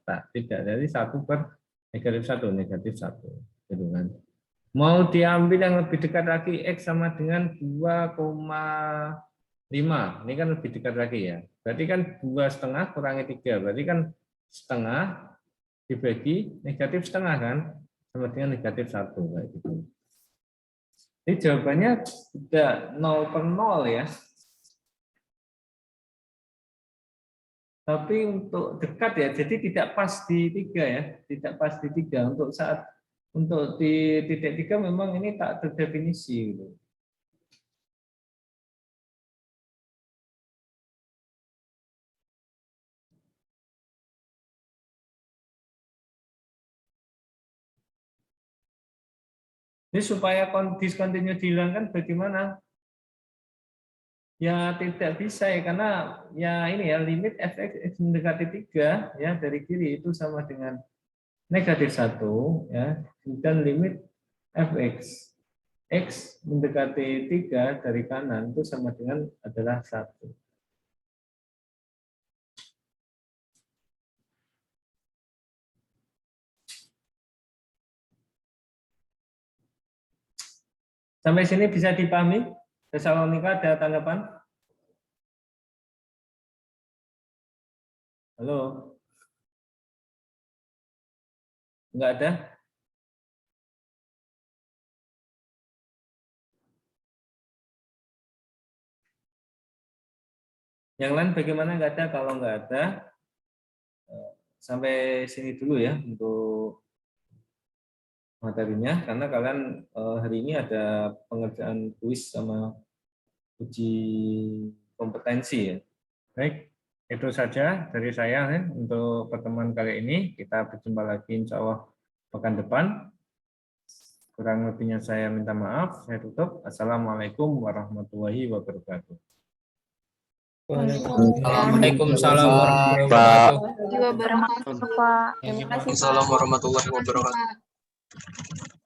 dari 1 per negatif 1 gitu kan. Mau diambil yang lebih dekat lagi, x sama dengan 2,5. Ini kan lebih dekat lagi ya. Berarti kan 2,5 kurangi 3. Berarti kan setengah dibagi negatif setengah kan, sama dengan negatif 1. Kayak gitu. Ini jawabannya tidak 0 per 0 ya. Tapi untuk dekat ya, jadi tidak pas di 3 ya. Tidak pas di 3. Untuk di titik 3 memang ini tak terdefinisi gitu. Ini supaya discontinue dihilangkan bagaimana? Ya tidak bisa ya, karena ya ini ya limit fx mendekati 3 ya dari kiri itu sama dengan negatif 1 ya, dan limit fx x mendekati 3 dari kanan itu sama dengan adalah 1. Sampai sini bisa dipahami? Tesalonika ada tanggapan? Halo? Enggak ada? Yang lain bagaimana? Enggak ada? Kalau enggak ada, sampai sini dulu ya untuk materinya, karena kalian hari ini ada pengerjaan kuis sama uji kompetensi ya. Baik, itu saja dari saya ya, untuk pertemuan kali ini. Kita berjumpa lagi insya Allah pekan depan. Kurang lebihnya saya minta maaf. Saya tutup. Assalamualaikum warahmatullahi wabarakatuh. Waalaikumsalam warahmatullahi wabarakatuh. Terima kasih, Pak. Assalamualaikum warahmatullahi wabarakatuh.